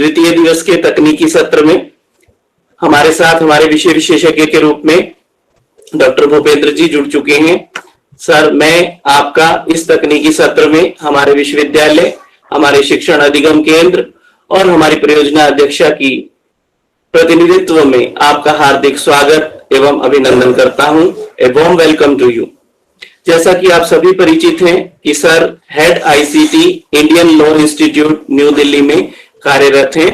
द्वितीय दिवस के तकनीकी सत्र में हमारे साथ हमारे विषय विशेषज्ञ के रूप में डॉक्टर भूपेंद्र जी जुड़ चुके हैं। सर, मैं आपका इस तकनीकी सत्र में हमारे विश्वविद्यालय, हमारे शिक्षण अधिगम केंद्र और हमारी परियोजना अध्यक्षा की प्रतिनिधित्व में आपका हार्दिक स्वागत एवं अभिनंदन करता हूं। A warm welcome to you. जैसा कि आप सभी परिचित हैं कि sir head ICT Indian Law Institute New Delhi में कार्यरत हैं।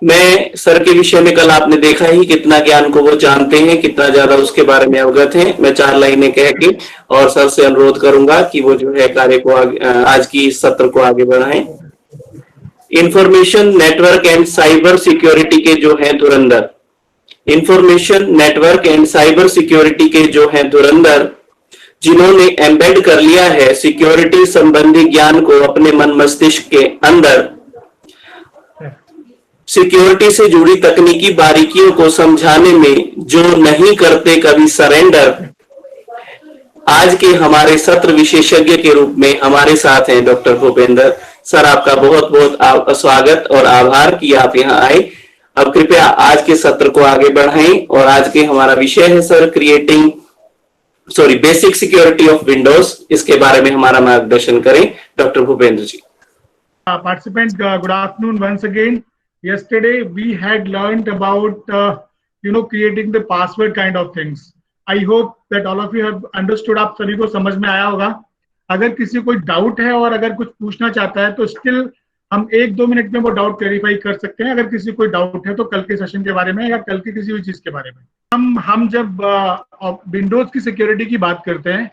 मैं सर के विषय में कल आपने देखा ही कितना ज्ञान को वो जानते हैं, कितना ज्यादा उसके बारे में अवगत हैं। मैं 4 लाइनें कह के और सर से अनुरोध करूंगा कि वो जो है कार्य को आज की सत्र को आगे बढ़ाएं। Information network and cyber security के जो है धुरंधर, information network and cyber security के जो है धुरंधर, जिन्होंने एम्बेड कर लिया है सिक्योरिटी संबंधी ज्ञान को अपने मन मस्तिष्क के अंदर, सिक्योरिटी से जुड़ी तकनीकी बारीकियों को समझाने में जो नहीं करते कभी सरेंडर, आज के हमारे सत्र विशेषज्ञ के रूप में हमारे साथ हैं डॉक्टर भूपेंद्र। सर, आपका बहुत बहुत स्वागत और आभार कि आप यहाँ आए। अब कृपया आज के सत्र को आगे बढ़ाएं और आज के हमारा विषय है sir basic security of Windows. इसके बारे में हमारा मार्गदर्शन करें doctor Bhupendra ji. Participants, good afternoon once again. Yesterday we had learned about creating the password kind of things. I hope that all of you have understood. आप सभी को समझ में आया होगा। अगर किसी को डाउट है और अगर कुछ पूछना चाहता है तो स्टिल हम 1-2 मिनट में वो डाउट क्लैरिफाई कर सकते हैं। अगर किसी को डाउट है तो कल के सेशन के बारे में या कल की किसी भी चीज के बारे में। हम जब विंडोज की सिक्योरिटी की बात करते हैं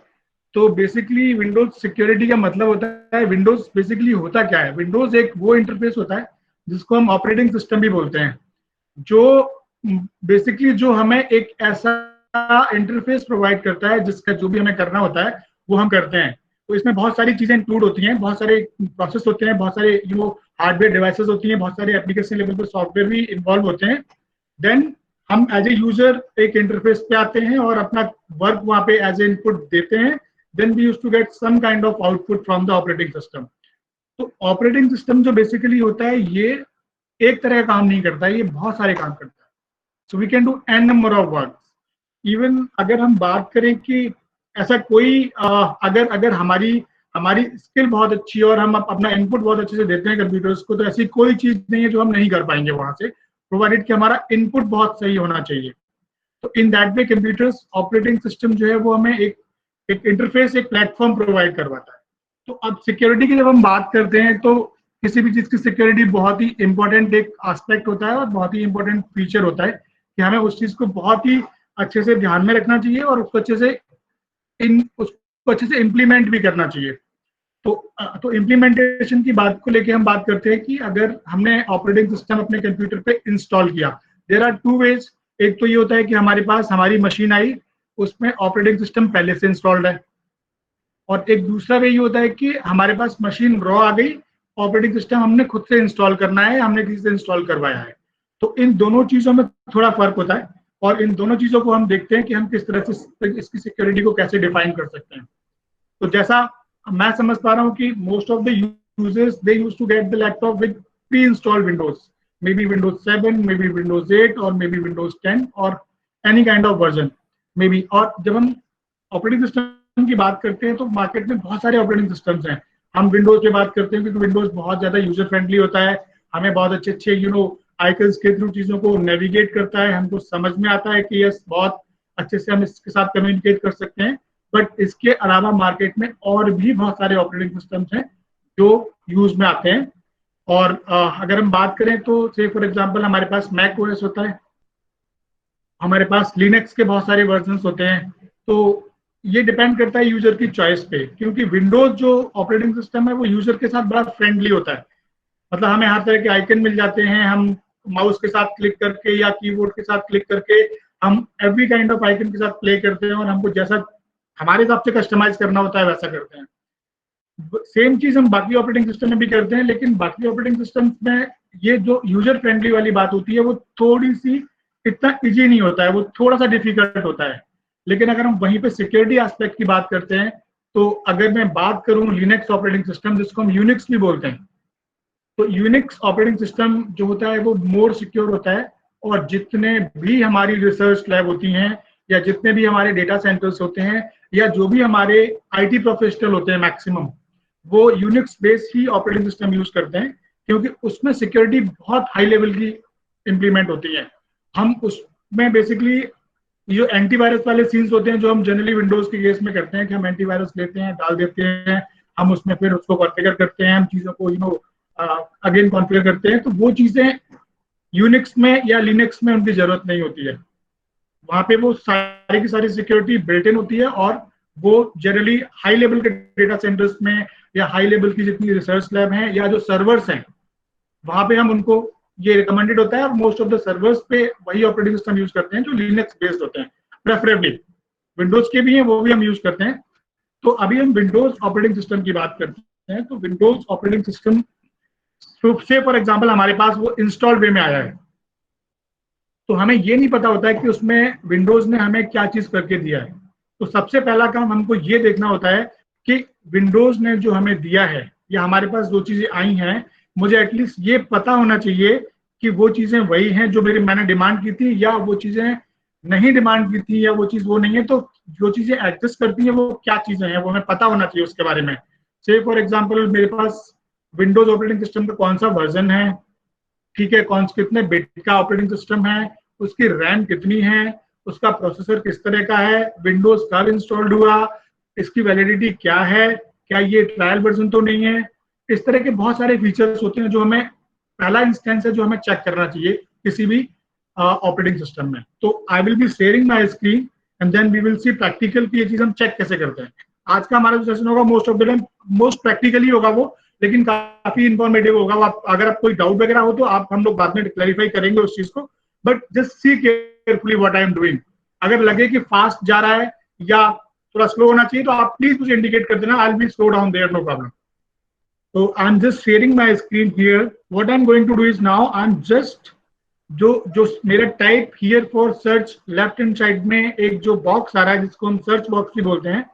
तो बेसिकली विंडोज सिक्योरिटी का मतलब होता है, विंडोज बेसिकली होता क्या है। विंडोज एक वो इंटरफेस होता है जिसको हम ऑपरेटिंग सिस्टम भी बोलते हैं, जो बेसिकली जो हमें एक ऐसा इंटरफेस प्रोवाइड करता है जिसका जो भी हमें करना होता है वो हम करते हैं। तो इसमें बहुत सारी चीजें इंक्लूड होती हैं, बहुत सारे प्रोसेस होते हैं, बहुत सारे हार्डवेयर डिवाइसेस होती हैं, बहुत सारे एप्लीकेशन लेवल पर सॉफ्टवेयर भी इन्वॉल्व होते हैं। देन हम एज ए यूजर एक इंटरफेस पे आते हैं और अपना वर्क वहाँ पे एज ए इनपुट देते हैं। Then we used to get some kind of output from the operating system. तो ऑपरेटिंग सिस्टम जो बेसिकली होता है ये एक तरह का काम नहीं करता है, ये बहुत सारे काम करता है। So we can do an number of work. Even अगर हम बात करें कि ऐसा कोई अगर हमारी स्किल बहुत अच्छी है और हम अपना इनपुट बहुत अच्छे से देते हैं कंप्यूटर्स को, तो ऐसी कोई चीज नहीं है जो हम नहीं कर पाएंगे वहां से, प्रोवाइडेड कि हमारा इनपुट बहुत सही होना चाहिए। तो in that way computers operating system जो है वो हमें एक इंटरफेस, एक प्लेटफॉर्म प्रोवाइड करवाता है। तो अब सिक्योरिटी की जब हम बात करते हैं तो किसी भी चीज की सिक्योरिटी बहुत ही इंपॉर्टेंट एक एस्पेक्ट होता है और बहुत ही इंपॉर्टेंट फीचर होता है कि हमें उस चीज को बहुत ही अच्छे से ध्यान में रखना चाहिए और उसको अच्छे से इम्प्लीमेंट भी करना चाहिए। तो इम्प्लीमेंटेशन की बात को लेके हम बात करते हैं कि अगर हमने ऑपरेटिंग सिस्टम अपने कंप्यूटर पे इंस्टॉल किया, देयर आर 2 वेज। एक तो ये होता है कि हमारे पास हमारी मशीन आई, उसमें ऑपरेटिंग सिस्टम पहले से इंस्टॉल्ड है, और एक दूसरा वे ये होता है कि हमारे पास मशीन रॉ आ गई, ऑपरेटिंग सिस्टम हमने खुद से इंस्टॉल करना है, हमने किसी से इंस्टॉल करवाया है। तो इन दोनों चीजों में थोड़ा फर्क होता है और इन दोनों चीजों को हम देखते हैं कि हम किस तरह से इसकी सिक्योरिटी को कैसे डिफाइन कर सकते हैं। तो जैसा मैं समझ पा रहा हूँ कि most of the users they used to get the laptop with preinstalled Windows, maybe Windows 7, maybe Windows 8 और मे बी विंडोज 10 और any kind of version maybe. और जब हम ऑपरेटिंग सिस्टम की बात करते हैं तो मार्केट में बहुत सारे ऑपरेटिंग सिस्टम्स हैं। हम विंडोज पे बात करते हैं क्योंकि विंडोज बहुत ज्यादा यूजर फ्रेंडली होता है, हमें बहुत अच्छे आइकन्स के थ्रू चीजों को नेविगेट करता है, हमको समझ में आता है कि यस बहुत अच्छे से हम इसके साथ कम्युनिकेट कर सकते हैं। बट इसके अलावा मार्केट में और भी बहुत सारे ऑपरेटिंग सिस्टम्स हैं जो यूज में आते हैं। और अगर हम बात करें तो से फॉर एग्जांपल हमारे पास मैक ओएस होता है, हमारे पास लिनक्स के बहुत सारे वर्जन्स होते हैं। तो ये डिपेंड करता है यूजर की चॉइस पे, क्योंकि विंडोज जो ऑपरेटिंग सिस्टम है वो यूजर के साथ बड़ा फ्रेंडली होता है। मतलब हमें हर तरह के आइकन मिल जाते हैं, हम माउस के साथ क्लिक करके या कीबोर्ड के साथ क्लिक करके हम एवरी काइंड ऑफ आइकन के साथ प्ले करते हैं और हमको जैसा हमारे हिसाब से कस्टमाइज करना होता है वैसा करते हैं। सेम चीज हम बाकी ऑपरेटिंग सिस्टम में भी करते हैं, लेकिन बाकी ऑपरेटिंग सिस्टम में ये जो यूजर फ्रेंडली वाली बात होती है वो थोड़ी सी इतना इजी नहीं होता है, वो थोड़ा सा डिफिकल्ट होता है। लेकिन अगर हम वहीं पे सिक्योरिटी एस्पेक्ट की बात करते हैं तो अगर मैं बात करूं लिनक्स ऑपरेटिंग सिस्टम जिसको हम यूनिक्स भी बोलते हैं, तो यूनिक्स ऑपरेटिंग सिस्टम जो होता है वो मोर सिक्योर होता है, और जितने भी हमारी रिसर्च लैब होती हैं या जितने भी हमारे डेटा सेंटर्स होते हैं या जो भी हमारे आईटी प्रोफेशनल होते हैं मैक्सिमम, वो यूनिक्स बेस्ड ही ऑपरेटिंग सिस्टम यूज करते हैं, क्योंकि उसमें सिक्योरिटी बहुत हाई लेवल की इंप्लीमेंट होती है। हम उसमें बेसिकली जो एंटीवायरस वाले सीन्स होते हैं जो हम जनरली विंडोज के केस में करते हैं कि हम एंटीवायरस लेते हैं, डाल देते हैं, हम उसमें फिर उसको कॉन्फ़िगर करते हैं, हम चीजों को अगेन कॉन्फ़िगर करते हैं, तो वो चीजें यूनिक्स में या लिनक्स में उनकी जरूरत नहीं होती है। वहां पे वो सारी की सारी सिक्योरिटी बिल्ट इन होती है, और वो जनरली हाई लेवल के डेटा सेंटर्स में या हाई लेवल की जितनी रिसर्च लैब हैं या जो सर्वर्स हैं वहां पे हम उनको ये रिकमेंडेड होता है, और मोस्ट ऑफ द सर्वर्स पे वही ऑपरेटिंग सिस्टम यूज करते हैं जो लिनक्स बेस्ड होते हैं, प्रेफरेबली विंडोज के भी हैं वो भी हम यूज करते हैं। तो अभी हम विंडोज ऑपरेटिंग सिस्टम की बात करते हैं। तो विंडोज ऑपरेटिंग सिस्टम से फॉर एग्जांपल हमारे पास वो इंस्टॉल वे में आया है, तो हमें ये नहीं पता होता है कि उसमें विंडोज ने हमें क्या चीज करके दिया है। तो सबसे पहला काम हमको ये देखना होता है कि विंडोज ने जो हमें दिया है या हमारे पास जो चीजें आई हैं, मुझे एटलीस्ट ये पता होना चाहिए कि वो चीजें वही हैं जो मैंने डिमांड की थी, या वो चीजें नहीं डिमांड की थी, या वो चीज वो नहीं है। तो जो चीजें एग्जिस्ट करती है वो क्या चीजें हैं वो हमें पता होना चाहिए उसके बारे में। से फॉर एग्जाम्पल मेरे पास विंडोज ऑपरेटिंग सिस्टम का कौन सा वर्जन है, ठीक है, कितने बिट का ऑपरेटिंग सिस्टम है, उसकी रैम कितनी है, उसका प्रोसेसर किस तरह का है, विंडोज कब इंस्टॉल्ड हुआ, इसकी वैलिडिटी क्या है, क्या ये ट्रायल वर्जन तो नहीं है। इस तरह के बहुत सारे फीचर्स होते हैं जो हमें पहला इंस्टेंस है जो हमें चेक करना चाहिए किसी भी ऑपरेटिंग सिस्टम में। तो I will be sharing my screen and then we will see practical की ये चीज हम चेक कैसे करते हैं। आज का हमारा जो सेशन होगा most of the time most practically होगा वो, लेकिन काफी इंफॉर्मेटिव होगा। अगर आप कोई डाउट वगैरह हो तो आप हम लोग बाद में क्लैरिफाई करेंगे उस चीज को, but just see carefully what I am doing. अगर लगे कि फास्ट जा रहा है या थोड़ा स्लो होना चाहिए तो आप प्लीज मुझे इंडिकेट कर देना, I will be slow down there, no problem. So I'm just sharing my screen here. What I'm going to do is now I'm just जो मेरा type here for search left hand side में एक जो box आ रहा है जिसको हम सर्च बॉक्स भी बोलते हैं,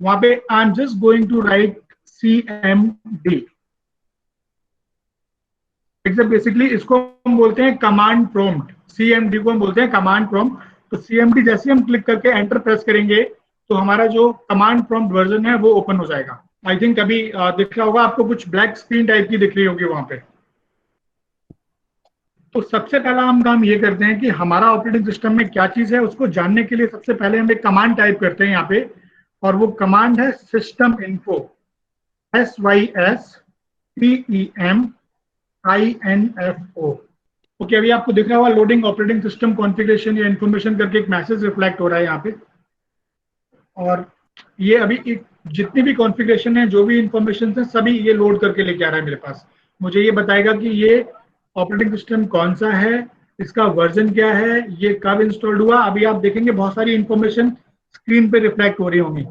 वहां पे I am just going to write CMD। Basically इसको हम बोलते हैं कमांड प्रॉम्प्ट, CMD को हम बोलते हैं कमांड प्रॉम्प्ट। तो CMD जैसे हम क्लिक करके एंटर प्रेस करेंगे तो हमारा जो कमांड प्रॉम्प्ट वर्जन है वो ओपन हो जाएगा। आई थिंक अभी दिख रहा होगा आपको, कुछ ब्लैक स्क्रीन टाइप की दिख रही होगी वहां पे। तो सबसे पहला हम काम ये करते हैं कि हमारा ऑपरेटिंग सिस्टम में क्या चीज है उसको जानने के लिए सबसे पहले हम एक कमांड टाइप करते हैं यहाँ पे, और वो कमांड है सिस्टम इन्फो, SYSTEMINFO। ओके, अभी आपको दिख रहा होगा लोडिंग ऑपरेटिंग सिस्टम कॉन्फ़िगरेशन या इन्फॉर्मेशन करके एक मैसेज रिफ्लेक्ट हो रहा है यहाँ पे, और ये अभी एक जितनी भी कॉन्फ़िगरेशन है जो भी इंफॉर्मेशन है सभी ये लोड करके लेके आ रहा है मेरे पास। मुझे ये बताएगा कि ये ऑपरेटिंग सिस्टम कौन सा है, इसका वर्जन क्या है, ये कब इंस्टॉल्ड हुआ। अभी आप देखेंगे बहुत सारी इंफॉर्मेशन स्क्रीन पे रिफ्लेक्ट हो रही होंगी,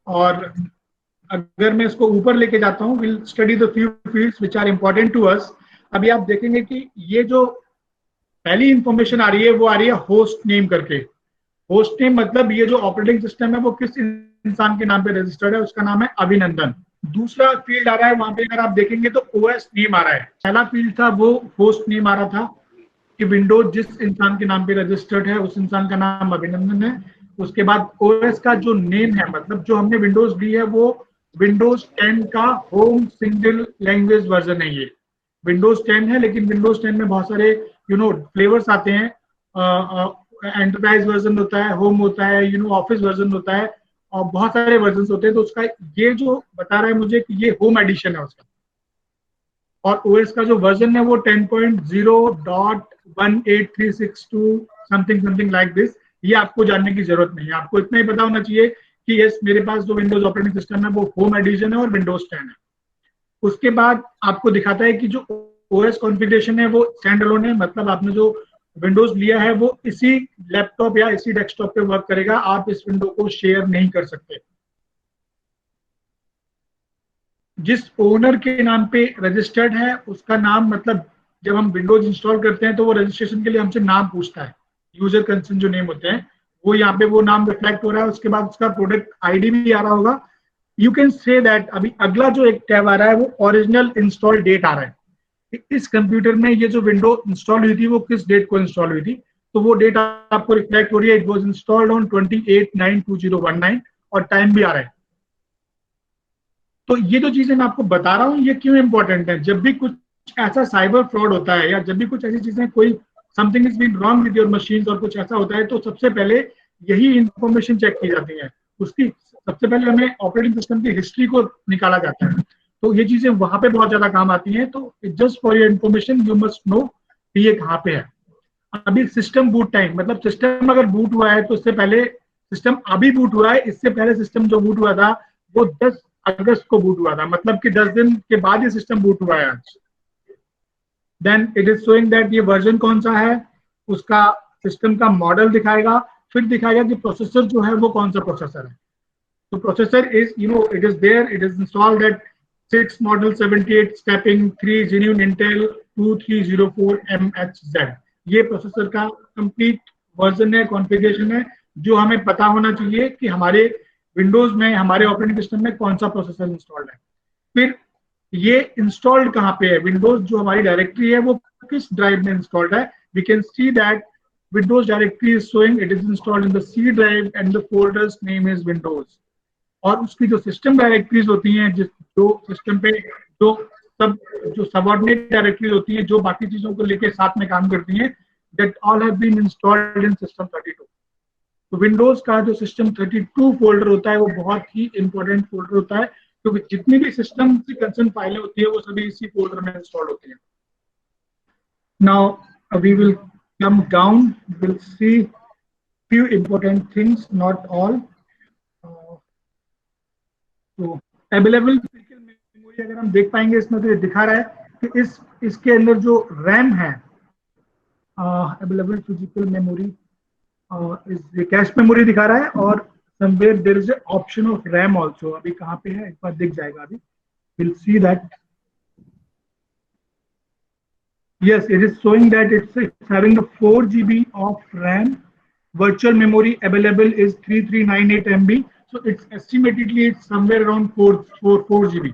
और अगर मैं इसको ऊपर लेके जाता हूँ, will study the few fields which are important to us. अभी आप देखेंगे कि ये जो पहली इंफॉर्मेशन आ रही है वो आ रही है होस्ट नेम करके। होस्ट नेम मतलब ये जो ऑपरेटिंग सिस्टम है वो किस इंसान के नाम पे रजिस्टर्ड है, उसका नाम है अभिनंदन। दूसरा फील्ड आ रहा है वहां पे, अगर आप देखेंगे तो ओएस नेम आ रहा है। पहला फील्ड था वो होस्ट नेम आ रहा था कि विंडोज जिस इंसान के नाम पे रजिस्टर्ड है उस इंसान का नाम अभिनंदन है। उसके बाद ओएस का जो नेम है, मतलब जो हमने विंडोज ली है वो विंडोज 10 का होम सिंगल लैंग्वेज वर्जन है। ये विंडोज 10 है, लेकिन विंडोज 10 में बहुत सारे फ्लेवर्स आते हैं। एंटरप्राइज वर्जन होता है, होम होता है, ऑफिस वर्जन होता है, और बहुत सारे वर्जन होते हैं। तो उसका ये जो बता रहा है मुझे कि ये होम एडिशन है उसका, और ओएस का जो वर्जन है वो 10.0.18362 समथिंग लाइक दिस। ये आपको जानने की जरूरत नहीं है, आपको इतना ही पता होना चाहिए कि यस मेरे पास जो विंडोज ऑपरेटिंग सिस्टम है वो होम एडिशन है और विंडोज 10 है। उसके बाद आपको दिखाता है कि जो ओएस कॉन्फ़िगरेशन है वो स्टैंड अलोन है, मतलब आपने जो विंडोज लिया है वो इसी लैपटॉप या इसी डेस्कटॉप पे वर्क करेगा, आप इस विंडो को शेयर नहीं कर सकते। जिस ओनर के नाम पे रजिस्टर्ड है उसका नाम, मतलब जब हम विंडोज इंस्टॉल करते हैं तो वो रजिस्ट्रेशन के लिए हमसे नाम पूछता है, यूजर कंसेंट जो नेम होते हैं वो यहाँ पे वो नाम रिफ्लेक्ट हो रहा है। उसके बाद उसका प्रोडक्ट आईडी भी आ रहा होगा, यू कैन से दैट अभी अगला जो एक टैब आ रहा है वो ओरिजिनल इंस्टॉल डेट आ रहा है कि इस कंप्यूटर में ये जो विंडो इंस्टॉल हुई थी वो किस डेट को इंस्टॉल हुई थी, तो वो डेट आपको रिफ्लेक्ट हो रही है, इट वाज इंस्टॉल्ड ऑन 28/9/2019 और टाइम भी आ रहा है। तो ये जो चीजें मैं आपको बता रहा हूँ ये क्यों इंपॉर्टेंट है, जब भी कुछ ऐसा साइबर फ्रॉड होता है या जब भी कुछ ऐसी चीजें कोई something is been wrong with your machine और कुछ ऐसा होता है तो सबसे पहले यही इंफॉर्मेशन चेक की जाती है, उसकी सबसे पहले हमें ऑपरेटिंग सिस्टम की हिस्ट्री को निकाला जाता है, तो ये चीजें वहां पे बहुत ज्यादा काम आती हैं। तो just for your information you must know कि ये कहाँ पे है। अभी सिस्टम बूट टाइम, मतलब सिस्टम अगर बूट हुआ है तो उससे पहले सिस्टम अभी बूट हुआ है, इससे पहले सिस्टम जो बूट हुआ था वो 10 अगस्त को बूट हुआ था, मतलब कि 10 दिन के बाद ये सिस्टम बूट हुआ है आज। Then it is showing that ये वर्जन कौन सा है, उसका सिस्टम का मॉडल दिखाएगा, फिर दिखाएगा कि प्रोसेसर जो है वो कौन सा प्रोसेसर है। तो processor is it is there, it is installed at 6 model 78 stepping 3 Genuine Intel 2304 MHz। ये प्रोसेसर का कंप्लीट वर्जन है, कॉन्फ़िगरेशन है, जो हमें पता होना चाहिए कि हमारे विंडोज में, हमारे ऑपरेटिंग सिस्टम में कौन सा प्रोसेसर इंस्टॉल्ड है। फिर ये इंस्टॉल्ड कहाँ पे है, विंडोज जो हमारी डायरेक्टरी है वो किस ड्राइव में इंस्टॉल्ड है। We can see that Windows directory is showing it is installed in the C drive and the folder's name is Windows. और उसकी जो सिस्टम डायरेक्टरीज होती हैं, जो सिस्टम पे जो सबऑर्डिनेट डायरेक्टरीज होती हैं, जो बाकी चीजों को लेके साथ में काम करती हैं, that all have been installed in system 32। तो विंडोज का जो सिस्टम 32 फोल्डर होता है वो बहुत ही इंपॉर्टेंट फोल्डर होता है, क्योंकि जितनी भी सिस्टम से कंसर्न फाइलें होती है वो सभी इसी फोल्डर में इंस्टॉल होती है। Now we will come down, will see few important things, not all. तो अवेलेबल फिजिकल मेमोरी अगर हम देख पाएंगे इसमें तो ये दिखा रहा है कि इसके अंदर जो रैम है, अवेलेबल फिजिकल मेमोरी ये कैश मेमोरी दिखा रहा है, और somewhere there is option of RAM also. अभी कहाँ पे है एक बार दिख जाएगा, अभी will see that. yes, it is showing that it's having a 4 GB of RAM. Virtual memory available is 3398 MB, so it's estimatedly it's somewhere around 4 GB.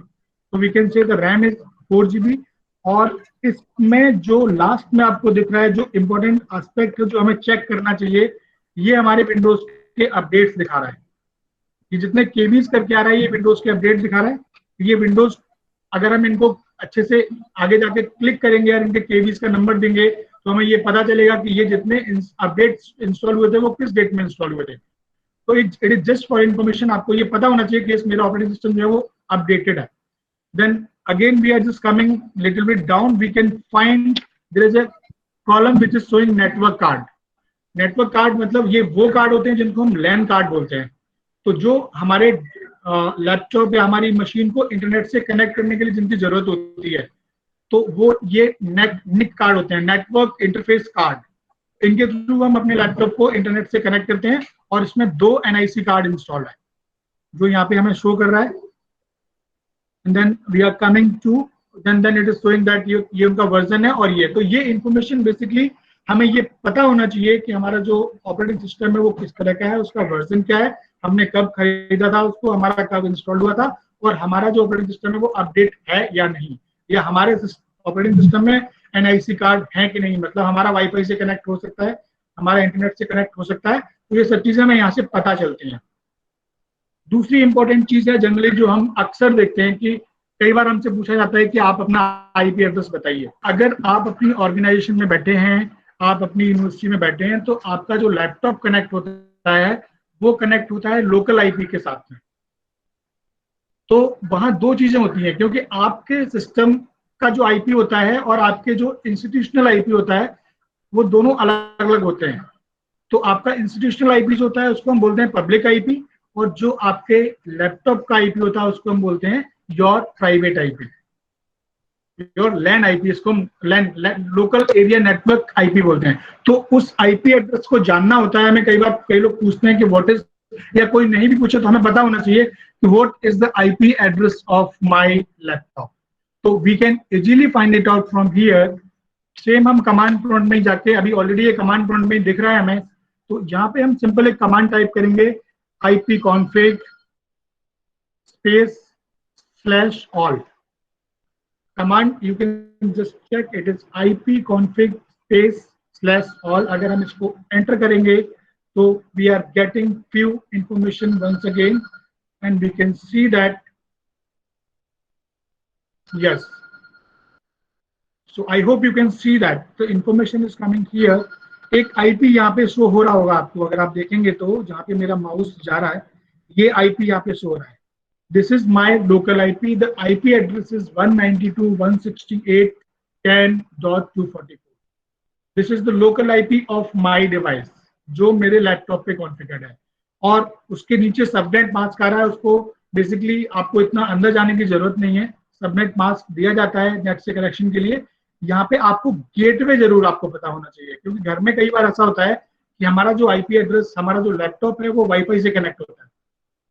So we can say the RAM is 4 GB। और इसमें जो last में आपको दिख रहा है, जो important aspect है जो हमें चेक करना चाहिए, ये हमारे विंडोज के अपडेट्स दिखा रहा है। ये जितने केबीज करके आ रहा है ये विंडोज के अपडेट दिखा रहा है। ये विंडोज अगर हम इनको अच्छे से आगे जाके क्लिक करेंगे और इनके केबीज का नंबर देंगे तो हमें ये पता चलेगा कि ये जितने अपडेट्स इंस्टॉल हुए थे वो किस डेट में इंस्टॉल हुए थे। तो it is just for information, आपको ये पता होना चाहिए कि मेरा ऑपरेटिंग सिस्टम जो है वो अपडेटेड है। Then again we are just coming little bit down, we can find there is a column which is showing network card. Network card मतलब ये वो कार्ड होते हैं जिनको हम लैन कार्ड बोलते हैं। तो जो हमारे लैपटॉप या हमारी मशीन को इंटरनेट से कनेक्ट करने के लिए जिनकी जरूरत होती है, तो वो ये निक कार्ड होते हैं, नेटवर्क इंटरफेस कार्ड। इनके थ्रू हम अपने लैपटॉप को इंटरनेट से कनेक्ट करते हैं, और इसमें 2 NIC कार्ड इंस्टॉल्ड है जो यहाँ पे हमें शो कर रहा है। And then we are coming to then it is showing that ये उनका वर्जन है। और ये तो ये इंफॉर्मेशन बेसिकली हमें ये पता होना चाहिए कि हमारा जो ऑपरेटिंग सिस्टम है वो किस तरह का है, उसका वर्जन क्या है, हमने कब खरीदा था उसको, हमारा कब इंस्टॉल हुआ था, और हमारा जो ऑपरेटिंग सिस्टम है वो अपडेट है या नहीं, या हमारे ऑपरेटिंग सिस्टम में NIC कार्ड है कि नहीं, मतलब हमारा वाईफाई से कनेक्ट हो सकता है, हमारा इंटरनेट से कनेक्ट हो सकता है। तो ये सब चीजें हमें यहाँ से पता चलती हैं। दूसरी इंपॉर्टेंट चीज है जनरली जो हम अक्सर देखते हैं कि कई बार हमसे पूछा जाता है कि आप अपना IP एड्रेस बताइए। अगर आप अपनी ऑर्गेनाइजेशन में बैठे हैं, आप अपनी यूनिवर्सिटी में बैठे हैं, तो आपका जो लैपटॉप कनेक्ट होता है वो कनेक्ट होता है लोकल IP के साथ में। तो वहां 2 चीजें होती हैं, क्योंकि आपके सिस्टम का जो IP होता है और आपके जो इंस्टीट्यूशनल IP होता है वो दोनों अलग अलग होते हैं। तो आपका इंस्टीट्यूशनल IP जो होता है उसको हम बोलते हैं पब्लिक IP, और जो आपके लैपटॉप का IP होता है उसको हम बोलते हैं your private IP, your LAN IP, इसको लोकल एरिया नेटवर्क IP बोलते हैं। तो उस IP एड्रेस को जानना होता है हमें। कई लोग पूछते हैं कि व्हाट इज, या कोई नहीं भी पूछे तो हमें पता होना चाहिए कि what is the IP address of my laptop. तो we can easily find it out from here. Same हम कमांड प्रॉम्प्ट में जाके, अभी ऑलरेडी ये कमांड प्रॉम्प्ट में दिख रहा है हमें, तो यहाँ पे हम सिंपल एक कमांड टाइप करेंगे ipconfig /all command, you can just check, it is ipconfig /all। अगर हम इसको एंटर करेंगे तो we are getting few information once again and we can see that yes, so I hope you can see that the information is coming here। एक IP यहाँ पे show हो रहा होगा आपको, अगर आप देखेंगे तो जहाँ पे मेरा माउस जा रहा है ये IP यहाँ पे शो हो रहा है। This is my local IP, the IP address is 192.168.10.244। This is the local IP of my device जो मेरे लैपटॉप पे कॉन्फ़िगर्ड है, और उसके नीचे सबनेट मास्क आ रहा है। उसको बेसिकली आपको इतना अंदर जाने की जरूरत नहीं है, सबनेट मास्क दिया जाता है नेट से कनेक्शन के लिए। यहाँ पे आपको गेटवे जरूर आपको पता होना चाहिए, क्योंकि घर में कई बार ऐसा होता है कि हमारा जो IP एड्रेस, हमारा जो लैपटॉप है वो वाईफाई से कनेक्ट होता है,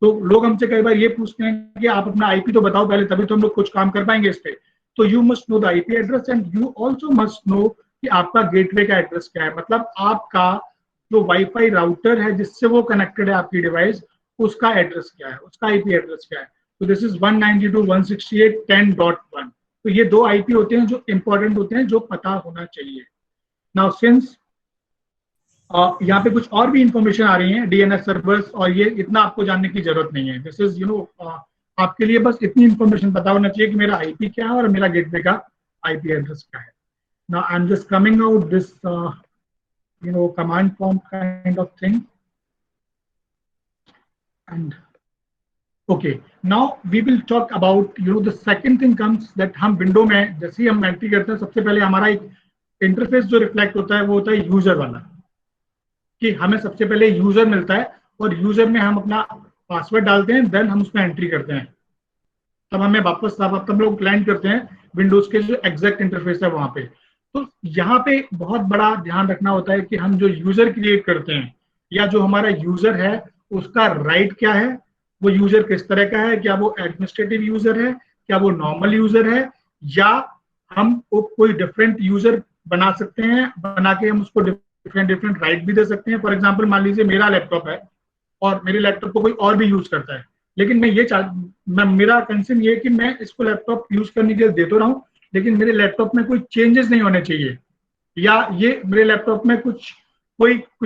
तो लोग हमसे कई बार ये पूछते हैं कि आप अपना IP तो बताओ पहले, तभी तो हम लोग कुछ काम कर पाएंगे इस पे। तो you must know the IP address and you also must know कि आपका गेटवे का एड्रेस क्या है, मतलब आपका जो वाईफाई राउटर है जिससे वो कनेक्टेड है आपकी डिवाइस, उसका एड्रेस क्या है, उसका IP एड्रेस क्या है। तो दिस इज 192.168.10.1। तो ये दो IP होते हैं जो इंपॉर्टेंट होते हैं, जो पता होना चाहिए। नाउ सिंस यहाँ पे कुछ और भी इंफॉर्मेशन आ रही है DNS सर्वर्स, और ये इतना आपको जानने की जरूरत नहीं है। दिस इज आपके लिए बस इतनी इंफॉर्मेशन पता होना चाहिए कि मेरा IP क्या है और मेरा गेटवे का IP एड्रेस क्या है। Now I am just coming out this command prompt kind of thing, and okay, now we will talk about the second thing comes that हम विंडो में जैसे ही हम एंट्री करते हैं, सबसे पहले हमारा एक इंटरफेस जो रिफ्लेक्ट होता है वो होता है यूजर वाला, कि हमें सबसे पहले यूजर मिलता है और यूजर में हम अपना पासवर्ड डालते हैं, देन हम उसमें एंट्री करते हैं, तब हमें वापस तब लोग लैंड करते हैं विंडोज के जो एग्जैक्ट इंटरफेस है वहां पे। तो यहाँ पे बहुत बड़ा ध्यान रखना होता है कि हम जो यूजर क्रिएट करते हैं या जो हमारा यूजर है उसका राइट क्या है, वो यूजर किस तरह का है, क्या वो एडमिनिस्ट्रेटिव यूजर है, क्या वो नॉर्मल यूजर है, या हम कोई डिफरेंट यूजर बना सकते हैं, बना के हम उसको डिफरेंट राइट भी दे सकते हैं। फॉर एग्जाम्पल मान लीजिए मेरा लैपटॉप है और मेरे लैपटॉप को कोई और भी यूज करता है, लेकिन मेरा कंसर्न ये है कि मैं इसको लैपटॉप यूज करने के लिए दे तो रहा हूँ, लेकिन मेरे लैपटॉप में कोई चेंजेस नहीं होने चाहिए, या ये मेरे लैपटॉप में कुछ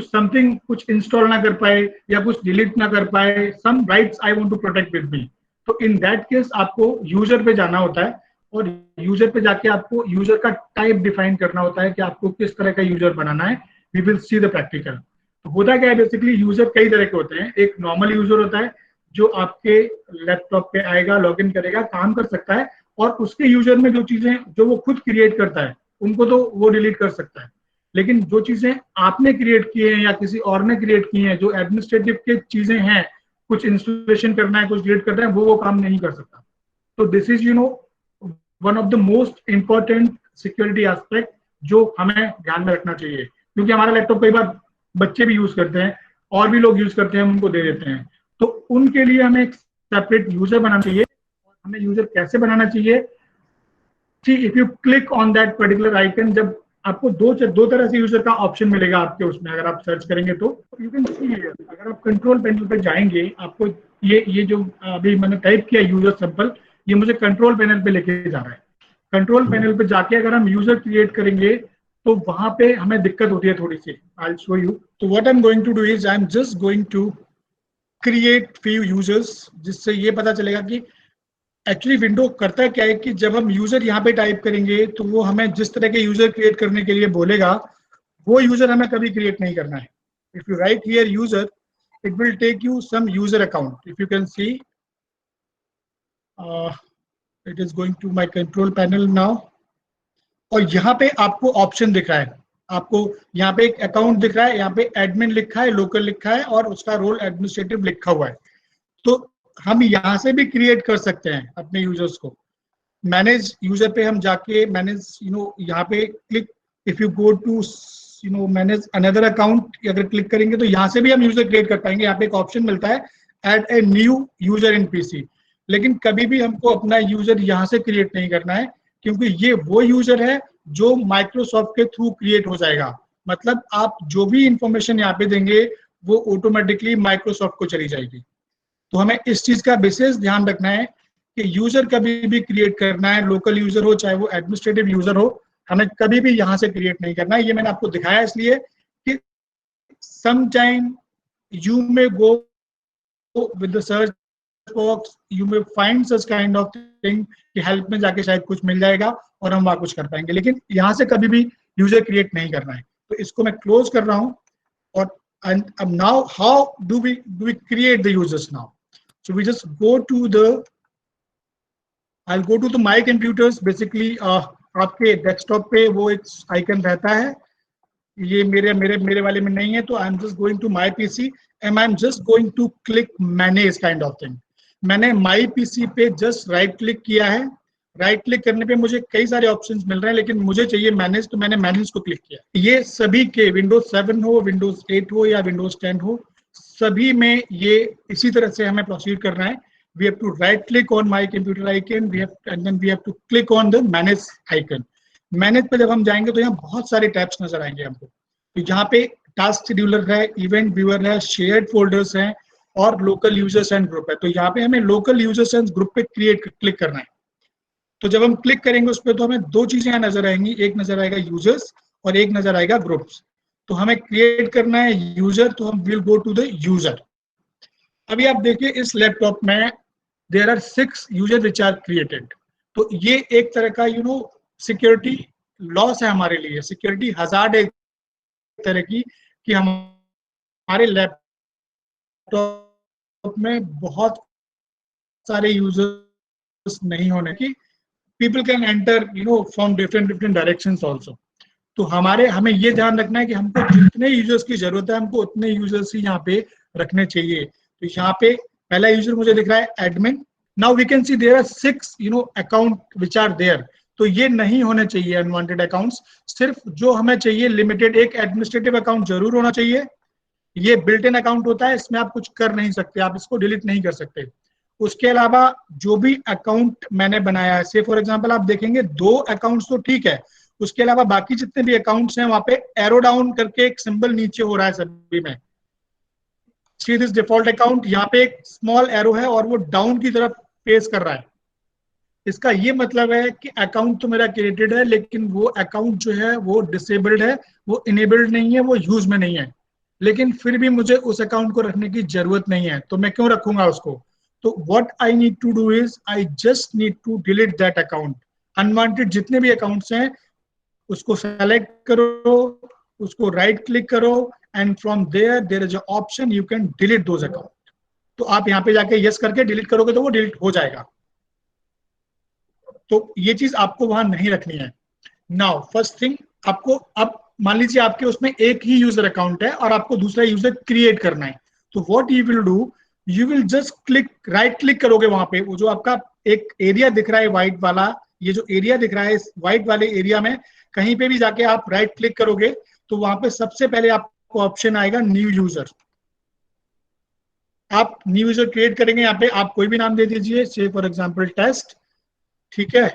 समथिंग कुछ इंस्टॉल ना कर पाए या कुछ डिलीट ना कर पाए, some rights I want to protect with me. तो इन दैट केस आपको यूजर पे जाना होता है और यूजर पे जाके आपको यूजर का टाइप डिफाइन करना होता है कि आपको किस तरह का यूजर बनाना है। We will see the practical. तो होता क्या है, बेसिकली यूजर कई तरह के होते हैं। एक नॉर्मल यूजर होता है जो आपके लैपटॉप पे आएगा, लॉगिन करेगा, काम कर सकता है, और उसके यूजर में जो चीजें जो वो खुद क्रिएट करता है उनको तो वो डिलीट कर सकता है, लेकिन जो चीजें आपने क्रिएट की हैं या किसी और ने क्रिएट की हैं, जो एडमिनिस्ट्रेटिव के चीजें हैं, कुछ इंस्टॉलेशन करना है, कुछ डिलीट करना है, वो काम नहीं कर सकता। तो this is one of the most important security aspect जो हमें ध्यान में रखना चाहिए, क्योंकि हमारा लैपटॉप कई बार बच्चे भी यूज करते हैं और भी लोग यूज करते हैं, हम उनको दे देते हैं। तो उनके लिए हमें एक सेपरेट यूजर बनाना चाहिए। और हमें यूजर कैसे बनाना चाहिए? If you click on that particular icon, जब आपको दो तरह से यूजर का ऑप्शन मिलेगा आपके उसमें, अगर आप सर्च करेंगे तो यू कैन सी, अगर आप कंट्रोल पैनल पे जाएंगे, आपको ये जो अभी मैंने टाइप किया यूजर सिंपल, ये मुझे कंट्रोल पैनल पे लेके जा रहा है। कंट्रोल पैनल पे जाके अगर हम यूजर क्रिएट करेंगे तो वहां पे हमें दिक्कत होती है थोड़ी सी। I will show you. तो what I am going to do is I am just going to create few users, जिससे ये पता चलेगा कि एक्चुअली विंडो करता क्या है कि जब हम यूजर यहाँ पे टाइप करेंगे तो वो हमें जिस तरह के यूजर क्रिएट करने के लिए बोलेगा वो यूजर हमें कभी क्रिएट नहीं करना है। If you write here user, it will take you some user account. If you can see, it is going to my control panel now, और यहाँ पे आपको ऑप्शन दिख रहा है, आपको यहाँ पे एक अकाउंट दिख रहा है, यहाँ पे एडमिन लिखा है, लोकल लिखा है, और उसका रोल एडमिनिस्ट्रेटिव लिखा हुआ है। तो हम यहाँ से भी क्रिएट कर सकते हैं अपने यूजर्स को। मैनेज यूजर पे हम जाके मैनेज यहाँ पे click, if you go to manage another account, अगर क्लिक करेंगे तो यहाँ से भी हम यूजर क्रिएट कर पाएंगे। यहाँ पे एक ऑप्शन मिलता है add a new user in PC, लेकिन कभी भी हमको अपना यूजर यहाँ से क्रिएट नहीं करना है, क्योंकि ये वो यूजर है जो माइक्रोसॉफ्ट के थ्रू क्रिएट हो जाएगा। मतलब आप जो भी इंफॉर्मेशन यहाँ पे देंगे वो ऑटोमेटिकली माइक्रोसॉफ्ट को चली जाएगी। तो हमें इस चीज का विशेष ध्यान रखना है कि यूजर कभी भी क्रिएट करना है, लोकल यूजर हो चाहे वो एडमिनिस्ट्रेटिव यूजर हो, हमें कभी भी यहाँ से क्रिएट नहीं करना है। ये मैंने आपको दिखाया इसलिए कि sometime you may go with the search box, you may find such kind of thing कि हेल्प में जाके शायद कुछ मिल जाएगा और हम वहाँ कुछ कर पाएंगे, लेकिन यहाँ से कभी भी यूजर क्रिएट नहीं करना है। तो इसको मैं क्लोज कर रहा हूँ। और अब now how do we create the users now? So we just go to the I'll go to the my computers. Basically आपके डेस्कटॉप पे वो एक आइकन रहता है, ये मेरे वाले में नहीं है, तो I am just going to my PC and I am just going to click manage kind of thing. मैंने माई पीसी पे जस्ट राइट क्लिक किया है। राइट क्लिक करने पे मुझे कई सारे ऑप्शंस मिल रहे हैं, लेकिन मुझे चाहिए मैनेज, तो मैंने मैनेज को क्लिक किया। ये सभी के विंडोज 7 हो, विंडोज 8 हो या विंडोज 10 हो, सभी में ये इसी तरह से हमें प्रोसीड करना है। We have to right click on my computer icon, and then we have to click on the manage icon. Manage पे जब हम जाएंगे तो यहाँ बहुत सारे टैब्स नजर आएंगे हमको। तो यहाँ पे टास्क शेड्यूलर है, इवेंट व्यूअर है, शेयर्ड फोल्डर्स हैं और लोकल यूजर्स एंड ग्रुप है। तो यहाँ पे हमें लोकल यूजर्स एंड ग्रुप पे क्लिक करना है। तो जब हम क्लिक करेंगे उस पर तो हमें दो चीजें यहाँ नजर आएंगी, एक नजर आएगा यूजर्स और एक नजर आएगा ग्रुप्स। तो हमें क्रिएट करना है यूजर, तो हम will go to the user. अभी आप देखिए इस लैपटॉप में there are 6 users which are created. तो ये एक तरह का सिक्योरिटी लॉस है हमारे लिए, सिक्योरिटी हजार्ड एक तरह की, कि हमारे लैपटॉप में बहुत सारे यूजर्स नहीं होने की, people can enter from different directions also. तो हमें ये ध्यान रखना है कि हमको जितने यूजर्स की जरूरत है हमको उतने यूजर्स ही यहाँ पे रखने चाहिए। तो यहाँ पे पहला यूजर मुझे दिख रहा है admin. Now we can see there are 6 account which are there. तो ये नहीं होने चाहिए अनवांटेड अकाउंट्स। सिर्फ जो हमें चाहिए लिमिटेड एक एडमिनिस्ट्रेटिव अकाउंट जरूर होना चाहिए। ये बिल्ट इन अकाउंट होता है, इसमें आप कुछ कर नहीं सकते, आप इसको डिलीट नहीं कर सकते। उसके अलावा जो भी अकाउंट मैंने बनाया है, से फॉर एग्जाम्पल आप देखेंगे 2 अकाउंट्स तो ठीक है, उसके अलावा बाकी जितने भी अकाउंट्स हैं वहां पे एरो डाउन करके एक सिंबल नीचे हो रहा है सभी में। See this default account, यहाँ पे एक स्मॉल एरो है और वो डाउन की तरफ फेस कर रहा है। इसका ये मतलब है कि अकाउंट तो मेरा क्रिएटेड है, लेकिन वो अकाउंट जो है वो डिसेबल्ड है, वो इनेबल्ड नहीं है, वो यूज में नहीं है। लेकिन फिर भी मुझे उस अकाउंट को रखने की जरूरत नहीं है, तो मैं क्यों रखूंगा उसको? तो what I need to do is I just need to delete that account. Unwanted जितने भी अकाउंट्स हैं उसको सेलेक्ट करो, उसको राइट क्लिक करो and from there is an option you can delete those account. तो आप यहाँ पे जाके यस करके डिलीट करोगे तो वो डिलीट हो जाएगा। तो ये चीज आपको वहां नहीं रखनी है। नाउ फर्स्ट थिंग, आपको अब मान लीजिए आपके उसमें एक ही यूजर अकाउंट है और आपको दूसरा यूजर क्रिएट करना है। तो what you will do, you will just click, right click करोगे वहां पे, वो जो आपका एक एरिया दिख रहा है व्हाइट वाला, ये जो एरिया दिख रहा है इस व्हाइट वाले एरिया में कहीं पे भी जाके आप राइट क्लिक करोगे तो वहां पे सबसे पहले आप ऑप्शन आएगा न्यू यूजर। आप न्यू यूजर क्रिएट करेंगे, यहाँ पे आप कोई भी नाम दे दीजिए, से फॉर एग्जांपल टेस्ट। ठीक है,